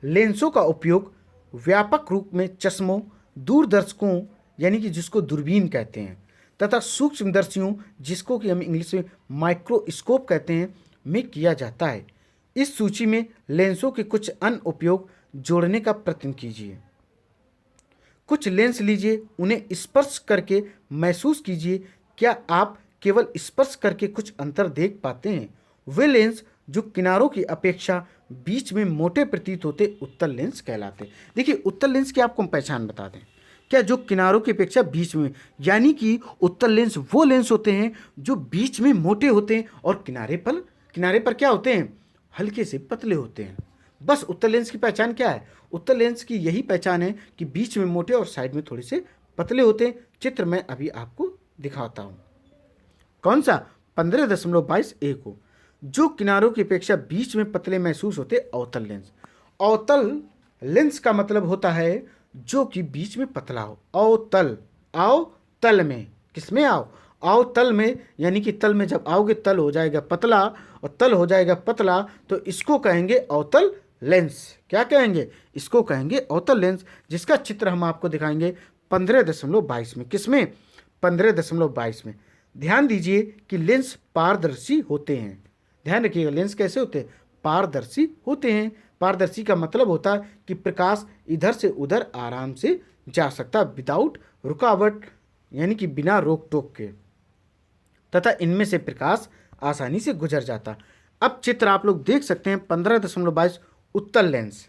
लेंसों का उपयोग व्यापक रूप में चश्मों, दूरदर्शकों यानी कि जिसको दूरबीन कहते हैं, तथा सूक्ष्मदर्शियों जिसको कि हम इंग्लिश में माइक्रोस्कोप कहते हैं, में किया जाता है। इस सूची में लेंसों के कुछ अन्य उपयोग जोड़ने का प्रयत्न कीजिए। कुछ लेंस लीजिए, उन्हें स्पर्श करके महसूस कीजिए। क्या आप केवल स्पर्श करके कुछ अंतर देख पाते हैं? वे लेंस जो किनारों की अपेक्षा बीच में मोटे प्रतीत होते उत्तल लेंस कहलाते। देखिए उत्तल लेंस की आपको हम पहचान बता दें। क्या? जो किनारों की अपेक्षा बीच में, यानी कि उत्तल लेंस वो लेंस होते हैं जो बीच में मोटे होते हैं और किनारे पर क्या होते हैं? हल्के से पतले होते हैं। बस उत्तल लेंस की पहचान क्या है? उत्तल लेंस की यही पहचान है कि बीच में मोटे और साइड में थोड़े से पतले होते हैं। चित्र में अभी आपको दिखाता हूं। कौन सा? 15.22 को जो किनारों की अपेक्षा बीच में पतले महसूस होते अवतल लेंस। अवतल लेंस का मतलब होता है जो कि बीच में पतला हो। अवतल, आओ तल में, किसमें आओ? आओ तल में, यानी कि तल में जब आओगे तल हो जाएगा पतला, और तल हो जाएगा पतला तो इसको कहेंगे अवतल लेंस। क्या कहेंगे? इसको कहेंगे अवतल लेंस, जिसका चित्र हम आपको दिखाएंगे 15.22 में। किसमें? 15.22 में। ध्यान दीजिए कि लेंस पारदर्शी होते हैं। ध्यान रखिएगा, लेंस कैसे होते हैं? पारदर्शी होते हैं। पारदर्शी का मतलब होता है कि प्रकाश इधर से उधर आराम से जा सकता है, विदाउट रुकावट, यानी कि बिना रोक टोक के, तथा इनमें से प्रकाश आसानी से गुजर जाता। अब चित्र आप लोग देख सकते हैं 15.22 उत्तल लेंस।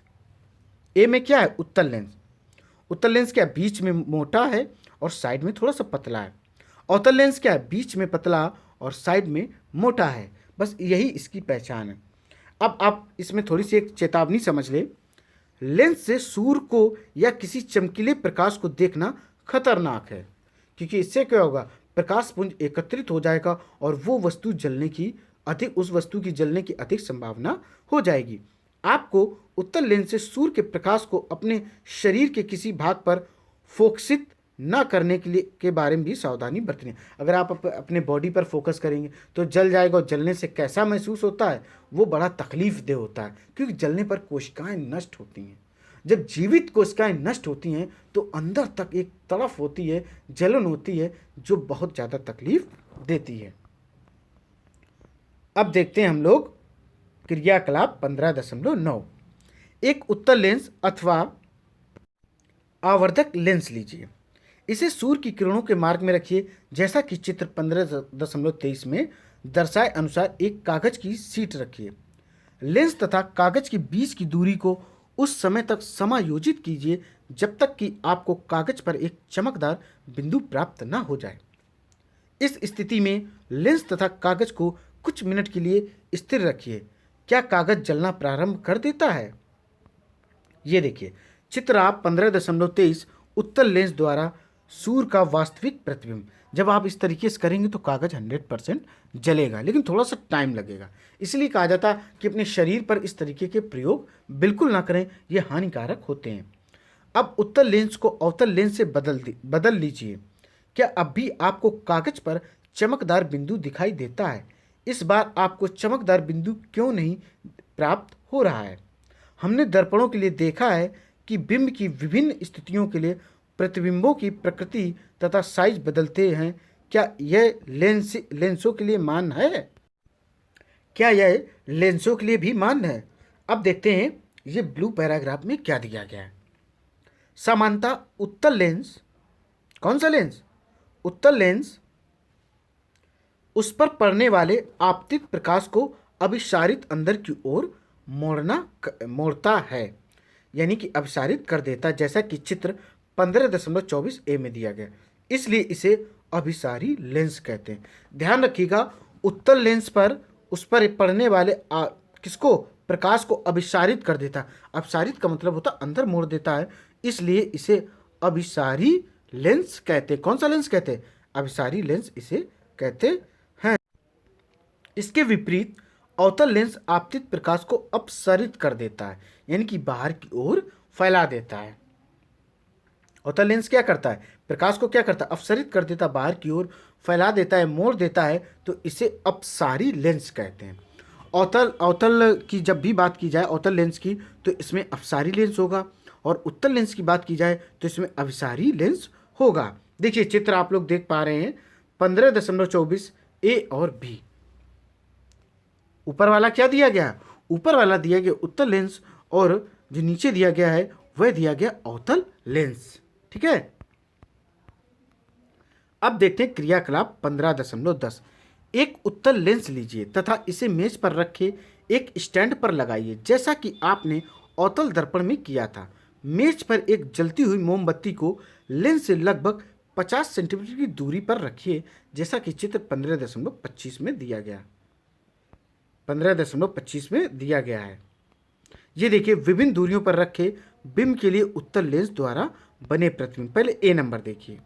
ए में क्या है? उत्तल लेंस। उत्तल लेंस क्या? बीच में मोटा है और साइड में थोड़ा सा पतला है। अवतल लेंस क्या है? बीच में पतला और साइड में मोटा है। बस यही इसकी पहचान है। अब आप इसमें थोड़ी सी एक चेतावनी समझ ले। लेंस से सूर्य को या किसी चमकीले प्रकाश को देखना खतरनाक है, क्योंकि इससे क्या होगा? प्रकाश पुंज एकत्रित हो जाएगा और वो वस्तु जलने की उस वस्तु की जलने की अधिक संभावना हो जाएगी। आपको उत्तल लेंस से सूर्य के प्रकाश को अपने शरीर के किसी भाग पर फोकसित न करने के बारे में भी सावधानी बरतनी। अगर आप अपने बॉडी पर फोकस करेंगे तो जल जाएगा, और जलने से कैसा महसूस होता है? वो बड़ा तकलीफ दे होता है, क्योंकि जलने पर कोशिकाएं नष्ट होती हैं। जब जीवित कोशिकाएं नष्ट होती हैं तो अंदर तक एक तड़फ होती है, जलन होती है, जो बहुत ज़्यादा तकलीफ देती है। अब देखते हैं हम लोग क्रियाकलाप 15.9। एक उत्तल लेंस अथवा आवर्धक लेंस लीजिए। इसे सूर्य की किरणों के मार्ग में रखिए। जैसा कि चित्र 15.23 में दर्शाए अनुसार एक कागज की शीट रखिए। लेंस तथा कागज के बीच की दूरी को उस समय तक समायोजित कीजिए जब तक कि आपको कागज पर एक चमकदार बिंदु प्राप्त न हो जाए। इस स्थिति में लेंस तथा कागज को कुछ मिनट के लिए स्थिर रखिए। क्या कागज जलना प्रारंभ कर देता है? ये देखिए, चित्र आप 15.23 उत्तल लेंस द्वारा सूर्य का वास्तविक प्रतिबिंब। जब आप इस तरीके से करेंगे तो कागज 100% जलेगा, लेकिन थोड़ा सा टाइम लगेगा। इसलिए कहा जाता कि अपने शरीर पर इस तरीके के प्रयोग बिल्कुल ना करें, ये हानिकारक होते हैं। अब उत्तल लेंस को अवतल लेंस से बदल लीजिए। क्या अब भी आपको कागज पर चमकदार बिंदु दिखाई देता है? इस बार आपको चमकदार बिंदु क्यों नहीं प्राप्त हो रहा है? हमने दर्पणों के लिए देखा है कि बिंब की विभिन्न स्थितियों के लिए प्रतिबिंबों की प्रकृति तथा साइज बदलते हैं। क्या यह लेंसों के लिए मान्य है? क्या यह लेंसों के लिए भी मान्य है? अब देखते हैं ये ब्लू पैराग्राफ में क्या दिया गया है। समानता उत्तल लेंस, कौन सा लेंस? उत्तल लेंस उस पर पड़ने वाले आपतित प्रकाश को अभिसारित अंदर की ओर मोड़ता है, यानी कि अभिसारित कर देता है, जैसा कि चित्र 15.24 ए में दिया गया। इसलिए इसे अभिसारी लेंस कहते हैं। ध्यान रखिएगा, उत्तल लेंस पर उस पर पड़ने वाले किसको? प्रकाश को अभिसारित कर देता है। अभिसारित का मतलब होता है अंदर मोड़ देता है, इसलिए इसे अभिसारी लेंस कहते हैं। कौन सा लेंस कहते हैं? अभिसारी लेंस इसे कहते हैं। इसके विपरीत अवतल लेंस आपतित प्रकाश को अपसरित कर देता है, यानी कि बाहर की ओर फैला देता है। अवतल लेंस क्या करता है? प्रकाश को क्या करता है? अपसरित कर देता है, बाहर की ओर फैला देता है, मोड़ देता है, तो इसे अपसारी लेंस कहते हैं। अवतल की जब भी बात की जाए अवतल लेंस की, तो इसमें अपसारी लेंस होगा, और उत्तल लेंस की बात की जाए तो इसमें अभिसारी लेंस होगा। देखिए चित्र आप लोग देख पा रहे हैं 15.24 ए और बी। ऊपर वाला क्या दिया गया? ऊपर वाला दिया गया उत्तल लेंस, और जो नीचे दिया गया है वह दिया गया अवतल लेंस। ठीक है, अब देखते हैं क्रियाकलाप 15.10। एक उत्तल लेंस लीजिए तथा इसे मेज पर रखे एक स्टैंड पर लगाइए, जैसा कि आपने अवतल दर्पण में किया था। मेज पर एक जलती हुई मोमबत्ती को लेंस से लगभग 50 सेंटीमीटर की दूरी पर रखिए, जैसा कि चित्र 15.25 में दिया गया 15.25 में दिया गया है। ये देखिए, विभिन्न दूरियों पर रखे बिंब के लिए उत्तल लेंस द्वारा बने प्रतिबिंब। पहले ए नंबर देखिए,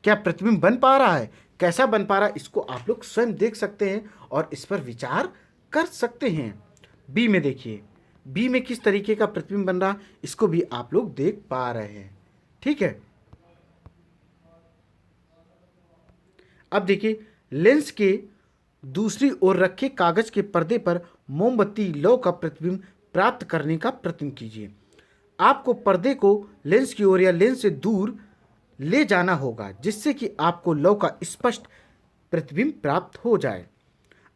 क्या प्रतिबिंब बन पा रहा है? कैसा बन पा रहा है, इसको आप लोग स्वयं देख सकते हैं और इस पर विचार कर सकते हैं। बी में देखिए, बी में किस तरीके का प्रतिबिंब बन रहा, इसको भी आप लोग देख पा रहे हैं। ठीक है, अब देखिए, लेंस के दूसरी ओर रखे कागज के पर्दे पर मोमबत्ती लौ का प्रतिबिंब प्राप्त करने का प्रयत्न कीजिए। आपको पर्दे को लेंस की ओर या लेंस से दूर ले जाना होगा, जिससे कि आपको लौ का स्पष्ट प्रतिबिंब प्राप्त हो जाए।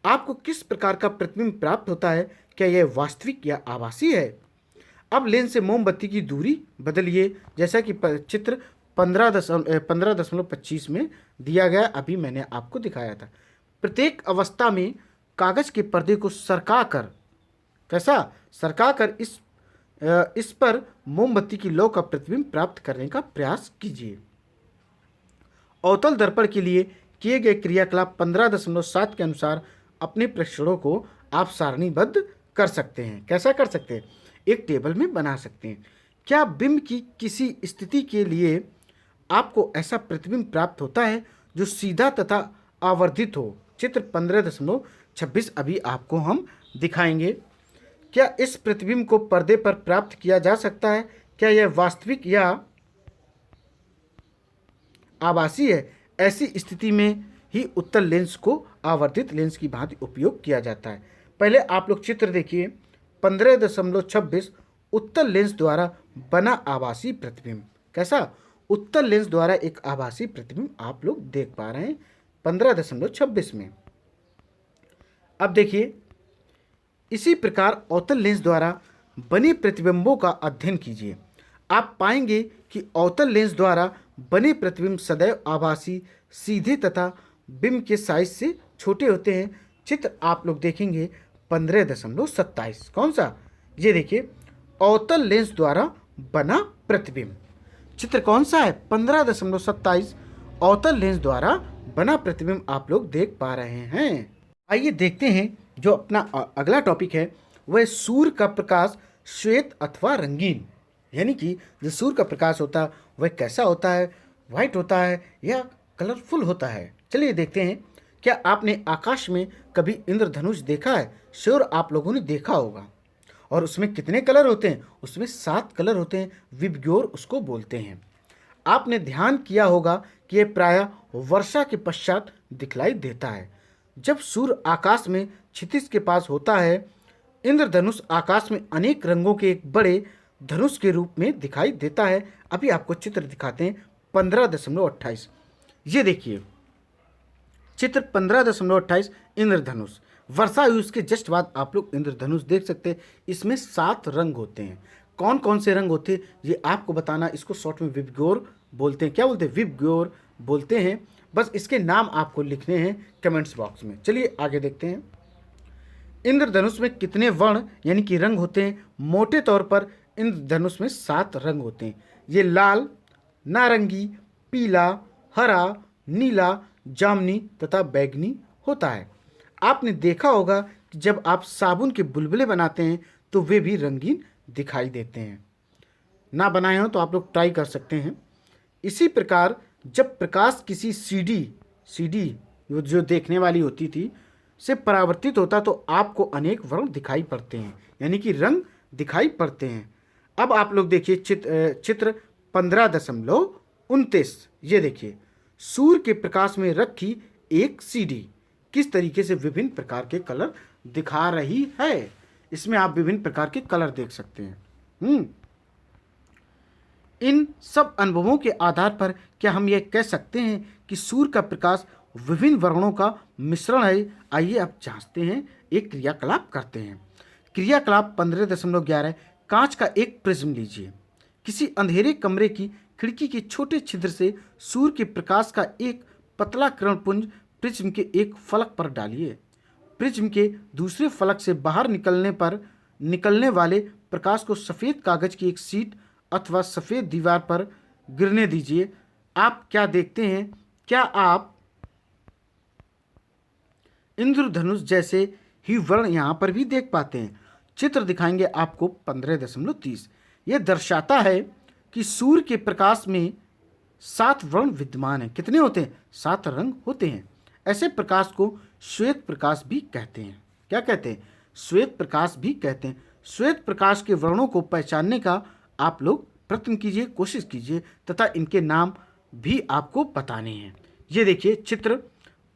आपको किस प्रकार का प्रतिबिंब प्राप्त होता है? क्या यह वास्तविक या आभासी है? अब लेंस से मोमबत्ती की दूरी बदलिए, जैसा कि चित्र 15.25 में दिया गया, अभी मैंने आपको दिखाया था। प्रत्येक अवस्था में कागज के पर्दे को सरकाकर, कैसा सरकाकर इस पर मोमबत्ती की लौ का प्रतिबिंब प्राप्त करने का प्रयास कीजिए। अवतल दर्पण के लिए किए गए क्रियाकलाप 15.7 के अनुसार अपने प्रेक्षणों को आप सारणीबद्ध कर सकते हैं। कैसा कर सकते हैं? एक टेबल में बना सकते हैं। क्या बिंब की किसी स्थिति के लिए आपको ऐसा प्रतिबिंब प्राप्त होता है जो सीधा तथा आवर्धित हो? चित्र 15.26 अभी आपको हम दिखाएंगे। क्या इस प्रतिबिंब को पर्दे पर प्राप्त किया जा सकता है? क्या यह वास्तविक या आभासी है? ऐसी स्थिति में ही उत्तल लेंस को आवर्धित लेंस की भांति उपयोग किया जाता है। पहले आप लोग चित्र देखिए 15.26 उत्तल लेंस द्वारा बना आभासी प्रतिबिंब। कैसा? उत्तल लेंस द्वारा एक आभासी प्रतिबिंब आप लोग देख पा रहे हैं 15.26 में। अब देखिए, इसी प्रकार अवतल लेंस द्वारा बने प्रतिबिंबों का अध्ययन कीजिए। आप पाएंगे कि अवतल लेंस द्वारा बने प्रतिबिंब सदैव आभासी, सीधे तथा बिंब के साइज से छोटे होते हैं। चित्र आप लोग देखेंगे 15.27। कौन सा? ये देखिए, अवतल लेंस द्वारा बना प्रतिबिंब। चित्र कौन सा है? 15.27 अवतल लेंस द्वारा बना प्रतिबिंब आप लोग देख पा रहे हैं। आइए देखते हैं जो अपना अगला टॉपिक है, वह सूर्य का प्रकाश श्वेत अथवा रंगीन, यानी कि जो सूर्य का प्रकाश होता है वह कैसा होता है, व्हाइट होता है या कलरफुल होता है। चलिए देखते हैं, क्या आपने आकाश में कभी इंद्रधनुष देखा है? श्योर आप लोगों ने देखा होगा। और उसमें कितने कलर होते हैं? उसमें 7 कलर होते हैं, विबग्योर उसको बोलते हैं। आपने ध्यान किया होगा कि यह प्रायः वर्षा के पश्चात दिखलाई देता है, जब सूर्य आकाश में क्षितिज के पास होता है। इंद्रधनुष आकाश में अनेक रंगों के एक बड़े धनुष के रूप में दिखाई देता है। अभी आपको चित्र दिखाते हैं 15.28। ये देखिए चित्र 15.28 इंद्रधनुष। वर्षा हुई उसके जस्ट बाद आप लोग इंद्रधनुष देख सकते हैं। इसमें 7 रंग होते हैं। कौन कौन से रंग होते हैं ये आपको बताना। इसको शॉर्ट में विबग्योर बोलते हैं। क्या बोलते हैं? विबग्योर बोलते हैं। बस इसके नाम आपको लिखने हैं कमेंट्स बॉक्स में। चलिए आगे देखते हैं। इंद्रधनुष में कितने वर्ण यानी कि रंग होते हैं? मोटे तौर पर इंद्रधनुष में 7 रंग होते हैं। ये लाल, नारंगी, पीला, हरा, नीला, जामुनी तथा बैंगनी होता है। आपने देखा होगा कि जब आप साबुन के बुलबुले बनाते हैं तो वे भी रंगीन दिखाई देते हैं। ना बनाए हो तो आप लोग ट्राई कर सकते हैं। इसी प्रकार जब प्रकाश किसी सीडी जो देखने वाली होती थी से परावर्तित होता तो आपको अनेक वर्ण दिखाई पड़ते हैं, यानी कि रंग दिखाई पड़ते हैं। अब आप लोग देखिए चित्र 15.29। ये देखिए सूर्य के प्रकाश में रखी एक सीडी किस तरीके से विभिन्न प्रकार के कलर दिखा रही है। इसमें आप विभिन्न प्रकार के कलर देख सकते हैं। इन सब अनुभवों के आधार पर क्या हम यह कह सकते हैं कि सूर्य का प्रकाश विभिन्न वर्णों का मिश्रण है? आइए अब जांचते हैं, एक क्रियाकलाप करते हैं। क्रियाकलाप 15.11। कांच का एक प्रिज्म लीजिए। किसी अंधेरे कमरे की खिड़की के छोटे छिद्र से सूर्य के प्रकाश का एक पतला किरणपुंज प्रिज्म के एक फलक पर डालिए। प्रिज्म के दूसरे फलक से बाहर निकलने वाले प्रकाश को सफ़ेद कागज की एक शीट अथवा सफ़ेद दीवार पर गिरने दीजिए। आप क्या देखते हैं? क्या आप इंद्रधनुष जैसे ही वर्ण यहाँ पर भी देख पाते हैं? चित्र दिखाएंगे आपको 15.30। यह दर्शाता है कि सूर्य के प्रकाश में 7 वर्ण विद्यमान हैं। कितने होते हैं? 7 रंग होते हैं। ऐसे प्रकाश को श्वेत प्रकाश भी कहते हैं। क्या कहते हैं? श्वेत प्रकाश भी कहते हैं। श्वेत प्रकाश के वर्णों को पहचानने का आप लोग प्रयत्न कीजिए, कोशिश कीजिए तथा इनके नाम भी आपको बताने हैं। ये देखिए चित्र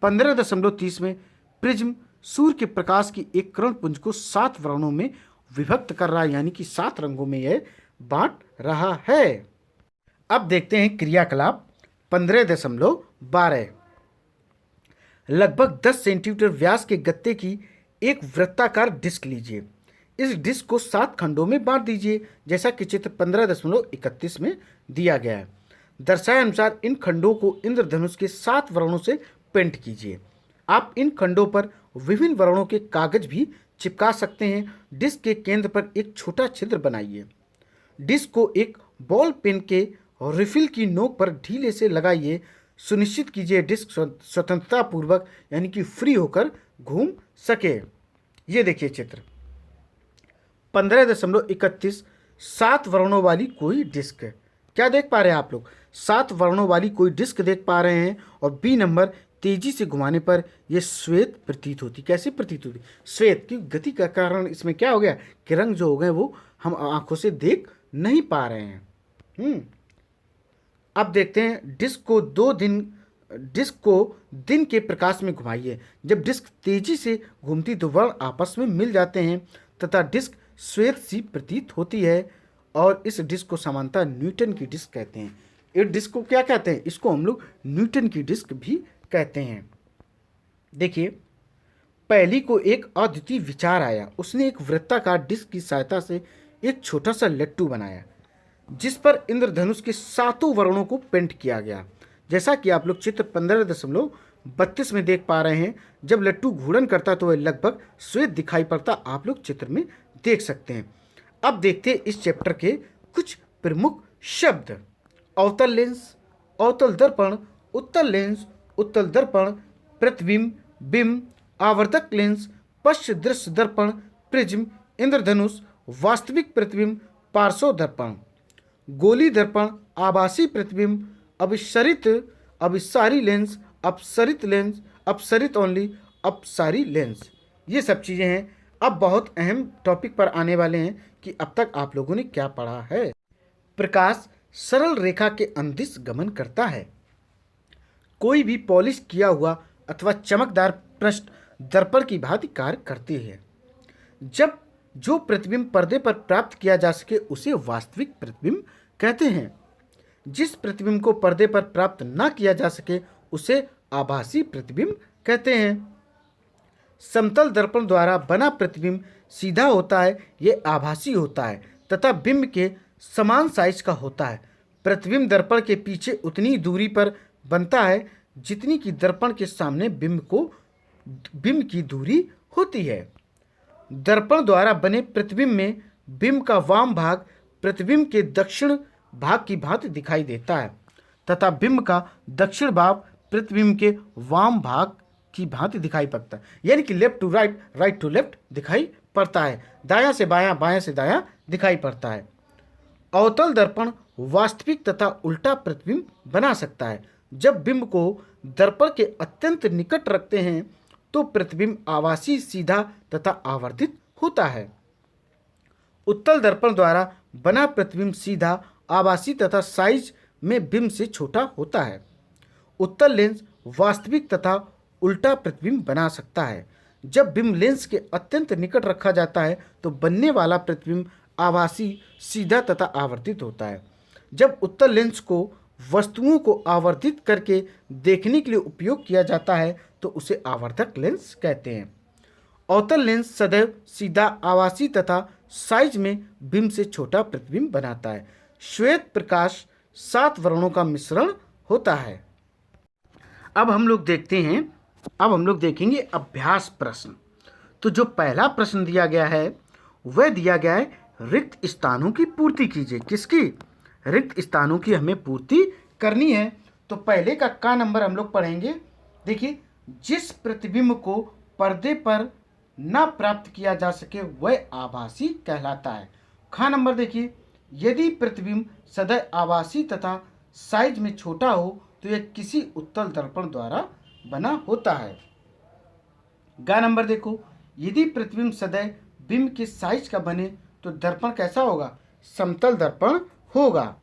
15.30 में प्रिज्म सूर्य के प्रकाश की एक किरणपुंज को 7 वर्णों में विभक्त कर रहा है, यानी कि 7 रंगों में यह बांट रहा है। अब देखते हैं क्रियाकलाप 15.12। लगभग 10 सेंटीमीटर व्यास के गत्ते की एक वृत्ताकार डिस्क लीजिए। इस डिस्क को 7 खंडों में बांट दीजिए, जैसा कि चित्र 15.31 में दिया गया है। दर्शाए अनुसार इन खंडों को इंद्रधनुष के 7 वर्णों से पेंट कीजिए। आप इन खंडों पर विभिन्न वर्णों के कागज भी चिपका सकते हैं। डिस्क के केंद्र पर एक छोटा छिद्र बनाइए। डिस्क को एक बॉल पेन के रिफिल की नोक पर ढीले से लगाइए। सुनिश्चित कीजिए डिस्क स्वतंत्रता पूर्वक यानी कि फ्री होकर घूम सके। ये देखिए चित्र 15.31। 7 वर्णों वाली कोई डिस्क। क्या देख पा रहे हैं आप लोग? 7 वर्णों वाली कोई डिस्क देख पा रहे हैं। और बी नंबर तेजी से घुमाने पर यह श्वेत प्रतीत होती। कैसी प्रतीत होती? श्वेत की गति का कारण इसमें क्या हो गया कि रंग जो हो गए वो हम आंखों से देख नहीं पा रहे हैं। अब देखते हैं डिस्क को दिन के प्रकाश में घुमाइए। जब डिस्क तेजी से घूमती तो वर्ण आपस में मिल जाते हैं तथा डिस्क श्वेत सी प्रतीत होती है। और इस डिस्क को सामान्यतः न्यूटन की डिस्क कहते हैं। इस डिस्क को क्या कहते हैं? इसको हम लोग न्यूटन की डिस्क भी कहते हैं। देखिए पहली को एक अद्वितीय विचार आया। उसने एक वृत्ताकार डिस्क की सहायता से एक छोटा सा लट्टू बनाया जिस पर इंद्रधनुष के 7 वर्णों को पेंट किया गया, जैसा कि आप लोग चित्र 15.32 में देख पा रहे हैं। जब लट्टू घूर्णन करता तो वह लगभग श्वेत दिखाई पड़ता। आप लोग चित्र में देख सकते हैं। अब देखते हैं इस चैप्टर के कुछ प्रमुख शब्द। अवतल लेंस, अवतल दर्पण, उत्तल लेंस, उत्तल दर्पण, प्रतिबिंब, बिंब, आवर्तक लेंस, पश्च दृश्य दर्पण, प्रिज्म, इंद्रधनुष, वास्तविक प्रतिबिंब, पार्श्व दर्पण। गोली दर्पण, आभासी प्रतिबिंब, अभिसरित, अभिसारी लेंस, अपसरित लेंस, अपसरित ओनली, अपसारी लेंस। ये सब चीज़ें हैं। अब बहुत अहम टॉपिक पर आने वाले हैं कि अब तक आप लोगों ने क्या पढ़ा है। प्रकाश सरल रेखा के अंदिश गमन करता है। कोई भी पॉलिश किया हुआ अथवा चमकदार पृष्ठ दर्पण की भांति कार्य करती है। जब जो प्रतिबिंब पर्दे पर प्राप्त किया जा सके उसे वास्तविक प्रतिबिंब कहते हैं। जिस प्रतिबिंब को पर्दे पर प्राप्त न किया जा सके उसे आभासी प्रतिबिंब कहते हैं। समतल दर्पण द्वारा बना प्रतिबिंब सीधा होता है, यह आभासी होता है तथा बिंब के समान साइज का होता है। प्रतिबिंब दर्पण के पीछे उतनी दूरी पर बनता है जितनी कि दर्पण के सामने बिंब की दूरी होती है। दर्पण द्वारा बने प्रतिबिंब में बिंब का वाम भाग प्रतिबिंब के दक्षिण भाग की भांति दिखाई देता है तथा बिंब का दक्षिण भाग प्रतिबिंब के वाम भाग की भांति दिखाई पड़ता है। यानी कि left to right, right to left दिखाई पड़ता है, दायां से बायां, बायां से दायां दिखाई पड़ता है। अवतल दर्पण वास्तविक तथा उल्टा प्रतिबिंब बना सकता है। जब बिंब को दर्पण के अत्यंत निकट रखते हैं तो प्रतिबिंब आभासी, सीधा तथा आवर्धित होता है। उत्तल दर्पण द्वारा बना प्रतिबिंब सीधा, आभासी तथा साइज में बिंब से छोटा होता है। उत्तल लेंस वास्तविक तथा उल्टा प्रतिबिंब बना सकता है। जब बिंब लेंस के अत्यंत निकट रखा जाता है तो बनने वाला प्रतिबिंब आभासी, सीधा तथा आवर्धित होता है। जब उत्तल लेंस को वस्तुओं को आवर्धित करके देखने के लिए उपयोग किया जाता है तो उसे आवर्धक लेंस कहते हैं। अवतल लेंस सदैव सीधा, आभासी तथा साइज में बिंब से छोटा प्रतिबिंब बनाता है। श्वेत प्रकाश 7 वर्णों का मिश्रण होता है। अब हम लोग देखेंगे अभ्यास प्रश्न। तो जो पहला प्रश्न दिया गया है वह दिया गया है रिक्त स्थानों की पूर्ति कीजिए। किसकी? रिक्त स्थानों की हमें पूर्ति करनी है। तो पहले का नंबर हम लोग पढ़ेंगे। देखिए, जिस प्रतिबिंब को पर्दे पर न प्राप्त किया जा सके वह आभासी कहलाता है। नंबर देखिए, यदि प्रतिबिंब सदैव आभासी तथा साइज में छोटा हो तो यह किसी उत्तल दर्पण द्वारा बना होता है। नंबर देखो, यदि प्रतिबिंब सदैव बिंब के साइज का बने तो दर्पण कैसा होगा? समतल दर्पण होगा।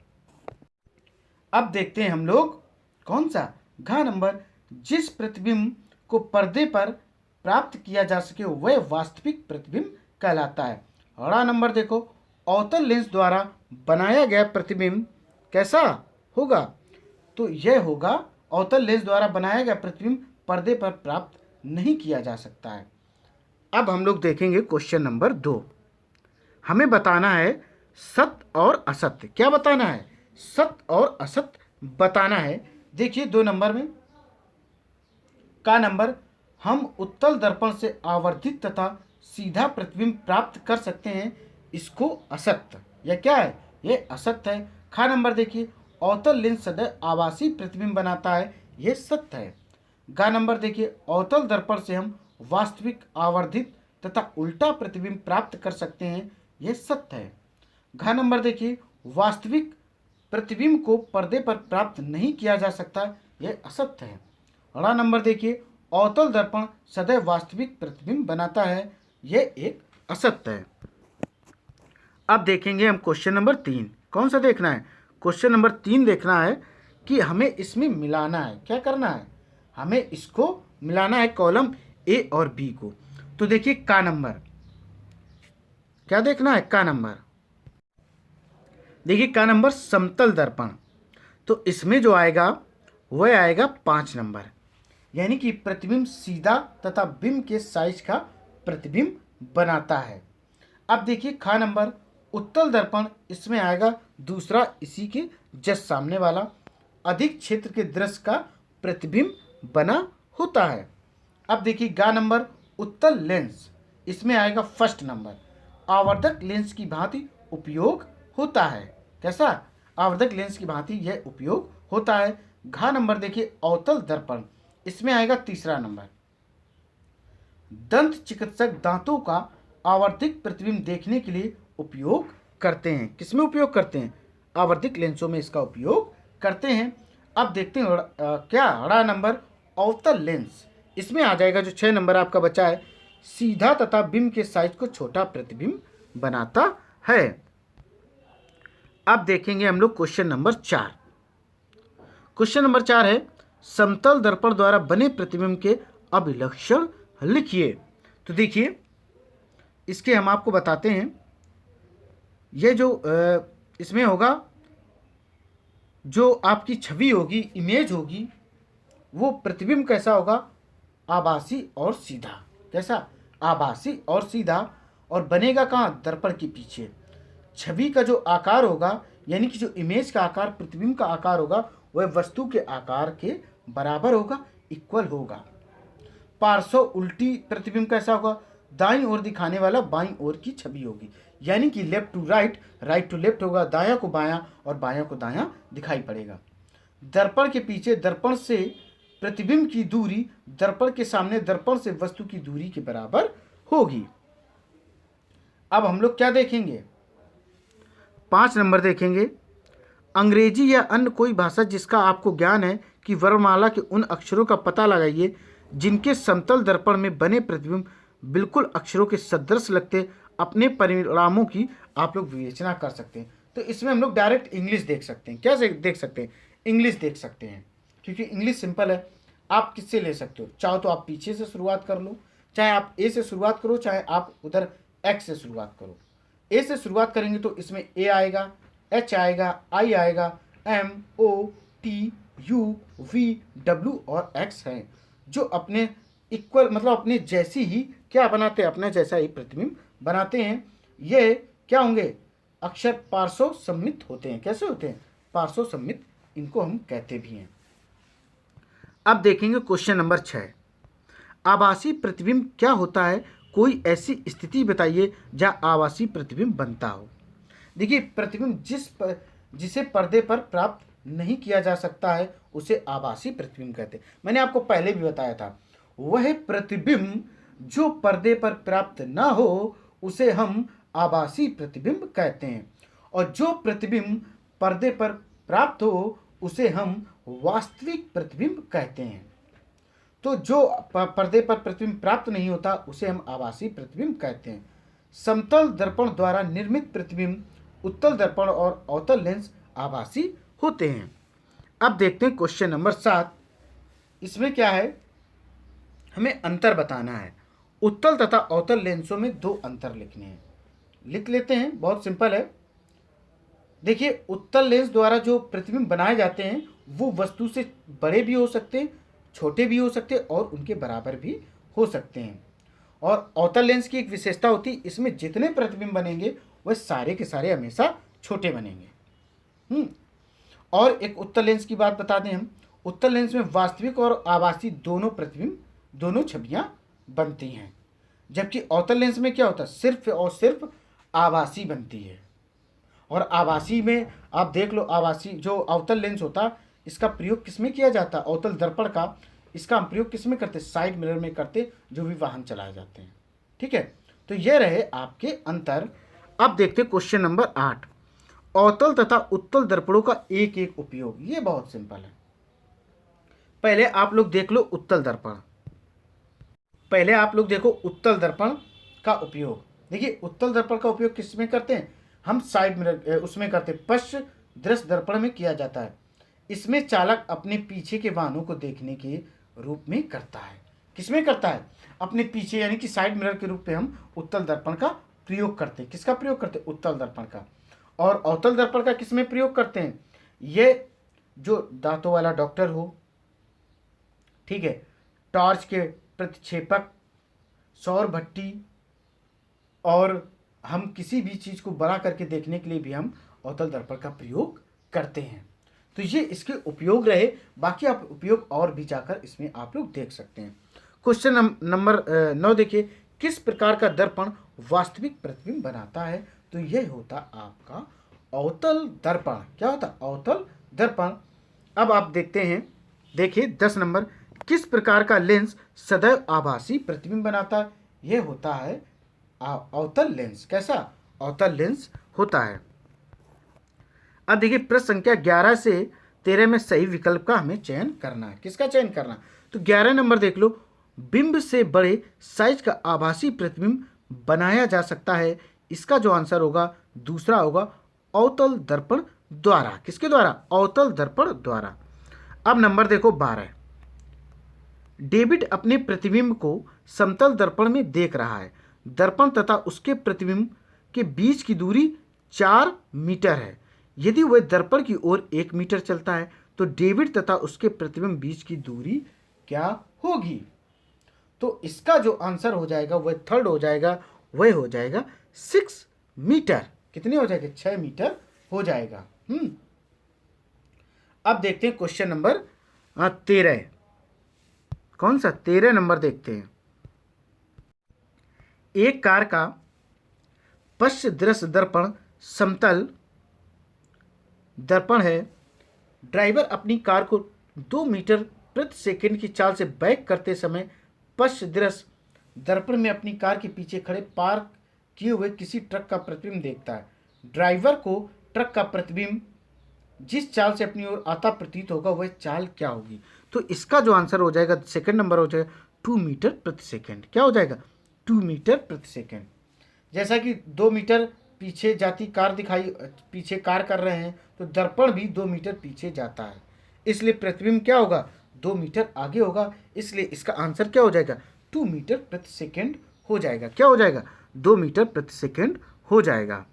अब देखते हैं हम लोग कौन सा। नंबर, जिस प्रतिबिंब को पर्दे पर प्राप्त किया जा सके वह वास्तविक प्रतिबिंब कहलाता है। नंबर देखो, अवतल लेंस द्वारा बनाया गया प्रतिबिंब कैसा होगा? तो यह होगा, अवतल लेंस द्वारा बनाया गया प्रतिबिंब पर्दे पर प्राप्त नहीं किया जा सकता है। अब हम लोग देखेंगे क्वेश्चन नंबर 2। हमें बताना है सत्य और असत्य। क्या बताना है? सत्य और असत्य बताना है। देखिए 2 नंबर में नंबर, हम उत्तल दर्पण से आवर्धित तथा सीधा प्रतिबिंब प्राप्त कर सकते हैं, इसको असत्य। यह क्या है? यह असत्य है। नंबर देखिए, अवतल लेंस सदैव आभासी प्रतिबिंब बनाता है, यह सत्य है। नंबर देखिए, अवतल दर्पण से हम वास्तविक, आवर्धित तथा उल्टा प्रतिबिंब प्राप्त कर सकते हैं, यह सत्य है। नंबर देखिए, वास्तविक प्रतिबिंब को पर्दे पर प्राप्त नहीं किया जा सकता, यह असत्य है। नंबर देखिए, अवतल दर्पण सदैव वास्तविक प्रतिबिंब बनाता है, यह एक असत्य है। अब देखेंगे हम क्वेश्चन नंबर 3। कौन सा देखना है? क्वेश्चन नंबर 3 देखना है कि हमें इसमें मिलाना है। क्या करना है? हमें इसको मिलाना है, कॉलम ए और बी को। तो देखिए का नंबर क्या देखना है? का नंबर देखिए, का नंबर समतल दर्पण। तो इसमें जो आएगा वह आएगा 5 नंबर, यानी कि प्रतिबिंब सीधा तथा बिंब के साइज का प्रतिबिंब बनाता है। अब देखिए खा नंबर, उत्तल दर्पण, इसमें आएगा दूसरा इसी के जस्ट सामने वाला, अधिक क्षेत्र के दृश्य का प्रतिबिंब बना होता है। अब देखिए गा नंबर, उत्तल लेंस, इसमें आएगा फर्स्ट नंबर, आवर्धक लेंस की भांति उपयोग होता है। कैसा? आवर्धक लेंस की भांति यह उपयोग होता है। घा नंबर देखिए अवतल दर्पण, इसमें आएगा तीसरा नंबर। दंत चिकित्सक दांतों का आवर्धित प्रतिबिंब देखने के लिए उपयोग करते हैं। किसमें उपयोग करते हैं? आवर्धिक लेंसों में इसका उपयोग करते हैं। अब देखते हैं क्या बड़ा नंबर अवतल लेंस। इसमें आ जाएगा जो 6 नंबर आपका बचा है, सीधा तथा बिंब के साइज को छोटा प्रतिबिंब बनाता है। अब देखेंगे हम लोग क्वेश्चन नंबर 4। क्वेश्चन नंबर 4 है समतल दर्पण द्वारा बने प्रतिबिंब के अभिलक्षण लिखिए। तो देखिए इसके हम आपको बताते हैं। ये जो इसमें होगा, जो आपकी छवि होगी, इमेज होगी, वो प्रतिबिंब कैसा होगा, आभासी और सीधा। कैसा, आभासी और सीधा, और बनेगा कहाँ, दर्पण के पीछे। छवि का जो आकार होगा, यानी कि जो इमेज का आकार, प्रतिबिंब का आकार होगा, वह वस्तु के आकार के बराबर होगा, इक्वल होगा। पार्श्व उल्टी प्रतिबिंब कैसा होगा, दाईं ओर दिखाने वाला बाईं ओर की छवि होगी, यानी कि left to right, right to left होगा, दायां को बायां और बायां को दायां दिखाई पड़ेगा। दर्पण के पीछे दर्पण से प्रतिबिंब की दूरी दर्पण के सामने दर्पण से वस्तु की दूरी के बराबर होगी। अब हम लोग क्या देखेंगे, 5 नंबर देखेंगे। अंग्रेजी या अन्य कोई भाषा जिसका आपको ज्ञान है कि वर्णमाला के उन अक्षरों का पता लगाइए जिनके समतल दर्पण में बने प्रतिबिंब बिल्कुल अक्षरों के सदृश लगते। अपने परिणामों की आप लोग विवेचना कर सकते हैं। तो इसमें हम लोग डायरेक्ट इंग्लिश देख सकते हैं। क्या देख सकते हैं, इंग्लिश देख सकते हैं, क्योंकि इंग्लिश सिंपल है। आप किससे ले सकते हो, चाहो तो आप पीछे से शुरुआत कर लो, चाहे आप ए से शुरुआत करो, चाहे आप उधर एक्स से शुरुआत करो। ए से शुरुआत करेंगे तो इसमें ए आएगा, एच आएगा, आई आएगा, M, O, T, U, V, W और एक्स हैं, जो अपने इक्वल मतलब अपने जैसी ही क्या बनाते हैं, अपने जैसा ही प्रतिबिंब बनाते हैं। ये क्या होंगे, अक्षर पार्श्व सम्मित होते हैं। कैसे होते हैं, पार्श्व सम्मित, इनको हम कहते भी हैं। अब देखेंगे क्वेश्चन नंबर 6। आभासी प्रतिबिंब क्या होता है, कोई ऐसी स्थिति बताइए जहां आभासी प्रतिबिंब बनता हो। देखिए प्रतिबिंब जिसे पर्दे पर प्राप्त नहीं किया जा सकता है उसे आभासी प्रतिबिंब कहते हैं। मैंने आपको पहले भी बताया था, वह प्रतिबिंब जो पर्दे पर प्राप्त ना हो उसे हम आभासी प्रतिबिंब कहते हैं, और जो प्रतिबिंब पर्दे पर प्राप्त हो उसे हम वास्तविक प्रतिबिंब कहते हैं। तो जो पर्दे पर प्रतिबिंब प्राप्त नहीं होता उसे हम आभासी प्रतिबिंब कहते हैं। समतल दर्पण द्वारा निर्मित प्रतिबिंब, उत्तल दर्पण और अवतल लेंस आभासी होते हैं। अब देखते हैं क्वेश्चन नंबर 7। इसमें क्या है, हमें अंतर बताना है। उत्तल तथा अवतल लेंसों में 2 अंतर लिखने हैं। लिख लेते हैं, बहुत सिंपल है। देखिए उत्तल लेंस द्वारा जो प्रतिबिंब बनाए जाते हैं वो वस्तु से बड़े भी हो सकते हैं, छोटे भी हो सकते हैं और उनके बराबर भी हो सकते हैं। और अवतल लेंस की एक विशेषता होती है, इसमें जितने प्रतिबिंब बनेंगे वह सारे के सारे हमेशा छोटे बनेंगे। और एक उत्तल लेंस की बात बता दें हम, उत्तल लेंस में वास्तविक और आभासी दोनों प्रतिबिंब, दोनों छवियां बनती हैं, जबकि अवतल लेंस में क्या होता है, सिर्फ और सिर्फ आभासी बनती है। और आभासी में आप देख लो, आभासी जो अवतल लेंस होता है इसका प्रयोग किसमें किया जाता है, अवतल दर्पण का इसका हम प्रयोग किसमें करते, साइड मिरर में करते, जो भी वाहन चलाए जाते हैं। ठीक है, तो ये रहे आपके अंतर। अब देखते हैं क्वेश्चन नंबर 8। अवतल तथा उत्तल दर्पणों का एक एक उपयोग। ये बहुत सिंपल है। पहले आप लोग देख लो उत्तल दर्पण, पहले आप लोग देखो उत्तल दर्पण का उपयोग। देखिए उत्तल दर्पण का उपयोग किस में करते हैं, हम साइड मिरर उसमें करते हैं, पश्च दृश्य दर्पण में किया जाता है। इसमें चालक अपने पीछे के वाहनों को देखने के रूप में करता है। किसमें करता है, अपने पीछे, यानी कि साइड मिरर के रूप में हम उत्तल दर्पण का प्रयोग करते हैं। किसका प्रयोग करते हैं, उत्तल दर्पण का। और अवतल दर्पण का किसमें प्रयोग करते हैं, ये जो दांतों वाला डॉक्टर हो, ठीक है, टॉर्च के प्रतिक्षेपक, सौर भट्टी, और हम किसी भी चीज़ को बड़ा करके देखने के लिए भी हम अवतल दर्पण का प्रयोग करते हैं। तो ये इसके उपयोग रहे, बाकी आप उपयोग और भी जाकर इसमें आप लोग देख सकते हैं। क्वेश्चन नंबर 9 देखिए, किस प्रकार का दर्पण वास्तविक प्रतिबिंब बनाता है। तो यह होता आपका अवतल दर्पण। क्या होता, अवतल दर्पण। अब आप देखते हैं, देखिए 10 नंबर, किस प्रकार का लेंस सदैव आभासी प्रतिबिंब बनाता है। यह होता है अवतल लेंस। कैसा, अवतल लेंस होता है। अब देखिए प्रश्न संख्या 11 से 13 में सही विकल्प का हमें चयन करना है। किसका चयन करना है? तो 11 नंबर देख लो, बिंब से बड़े साइज का आभासी प्रतिबिंब बनाया जा सकता है। इसका जो आंसर होगा दूसरा होगा अवतल दर्पण द्वारा। किसके द्वारा? अवतल दर्पण द्वारा। अब नंबर देखो 12, डेविड अपने प्रतिबिंब को समतल दर्पण में देख रहा है। दर्पण तथा उसके प्रतिबिंब के बीच की दूरी 4 मीटर है। यदि वह दर्पण की ओर 1 मीटर चलता है तो डेविड तथा उसके प्रतिबिंब बीच की दूरी क्या होगी? तो इसका जो आंसर हो जाएगा वह थर्ड हो जाएगा, वह हो जाएगा 6 मीटर। कितने हो जाएगा? 6 मीटर हो जाएगा। अब देखते हैं क्वेश्चन नंबर 13। कौन सा? 13 नंबर देखते हैं। एक कार का पश्च दृश्य दर्पण समतल दर्पण है। ड्राइवर अपनी कार को 2 मीटर प्रति सेकंड की चाल से बैक करते समय पश्च दृश्य दर्पण में अपनी कार के पीछे खड़े पार्क किए हुए किसी ट्रक का प्रतिबिंब देखता है। ड्राइवर को ट्रक का प्रतिबिंब जिस चाल से अपनी ओर आता प्रतीत होगा वह चाल क्या होगी? तो इसका जो आंसर हो जाएगा सेकंड नंबर हो जाएगा 2 मीटर प्रति सेकंड। क्या हो जाएगा? 2 मीटर प्रति सेकंड। जैसा कि 2 मीटर पीछे जाती कार दिखाई, पीछे कार कर रहे हैं तो दर्पण भी 2 मीटर पीछे जाता है, इसलिए प्रतिबिंब क्या होगा? 2 मीटर आगे होगा। इसलिए इसका आंसर क्या हो जाएगा? 2 मीटर प्रति सेकंड हो जाएगा। क्या हो जाएगा? 2 मीटर प्रति सेकंड हो जाएगा।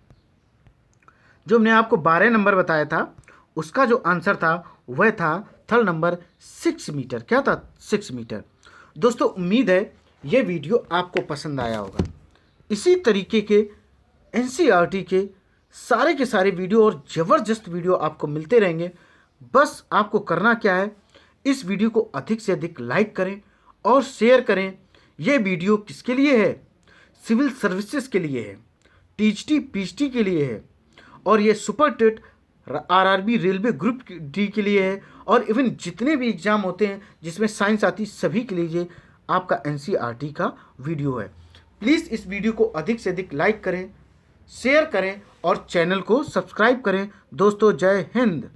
जो हमने आपको 12 नंबर बताया था उसका जो आंसर था वह था थर्ड नंबर 6 मीटर। क्या था? 6 मीटर। दोस्तों उम्मीद है ये वीडियो आपको पसंद आया होगा। इसी तरीके के एनसीईआरटी के सारे वीडियो और ज़बरदस्त वीडियो आपको मिलते रहेंगे। बस आपको करना क्या है, इस वीडियो को अधिक से अधिक लाइक करें और शेयर करें। ये वीडियो किसके लिए है? सिविल सर्विसेज के लिए है, टीजीटी पीजीटी के लिए है, और ये super TET RRB railway group D के लिए है, और इवन जितने भी एग्ज़ाम होते हैं जिसमें साइंस आती सभी के लिए आपका एनसीईआरटी का वीडियो है। प्लीज़ इस वीडियो को अधिक से अधिक लाइक करें, शेयर करें और चैनल को सब्सक्राइब करें। दोस्तों जय हिंद।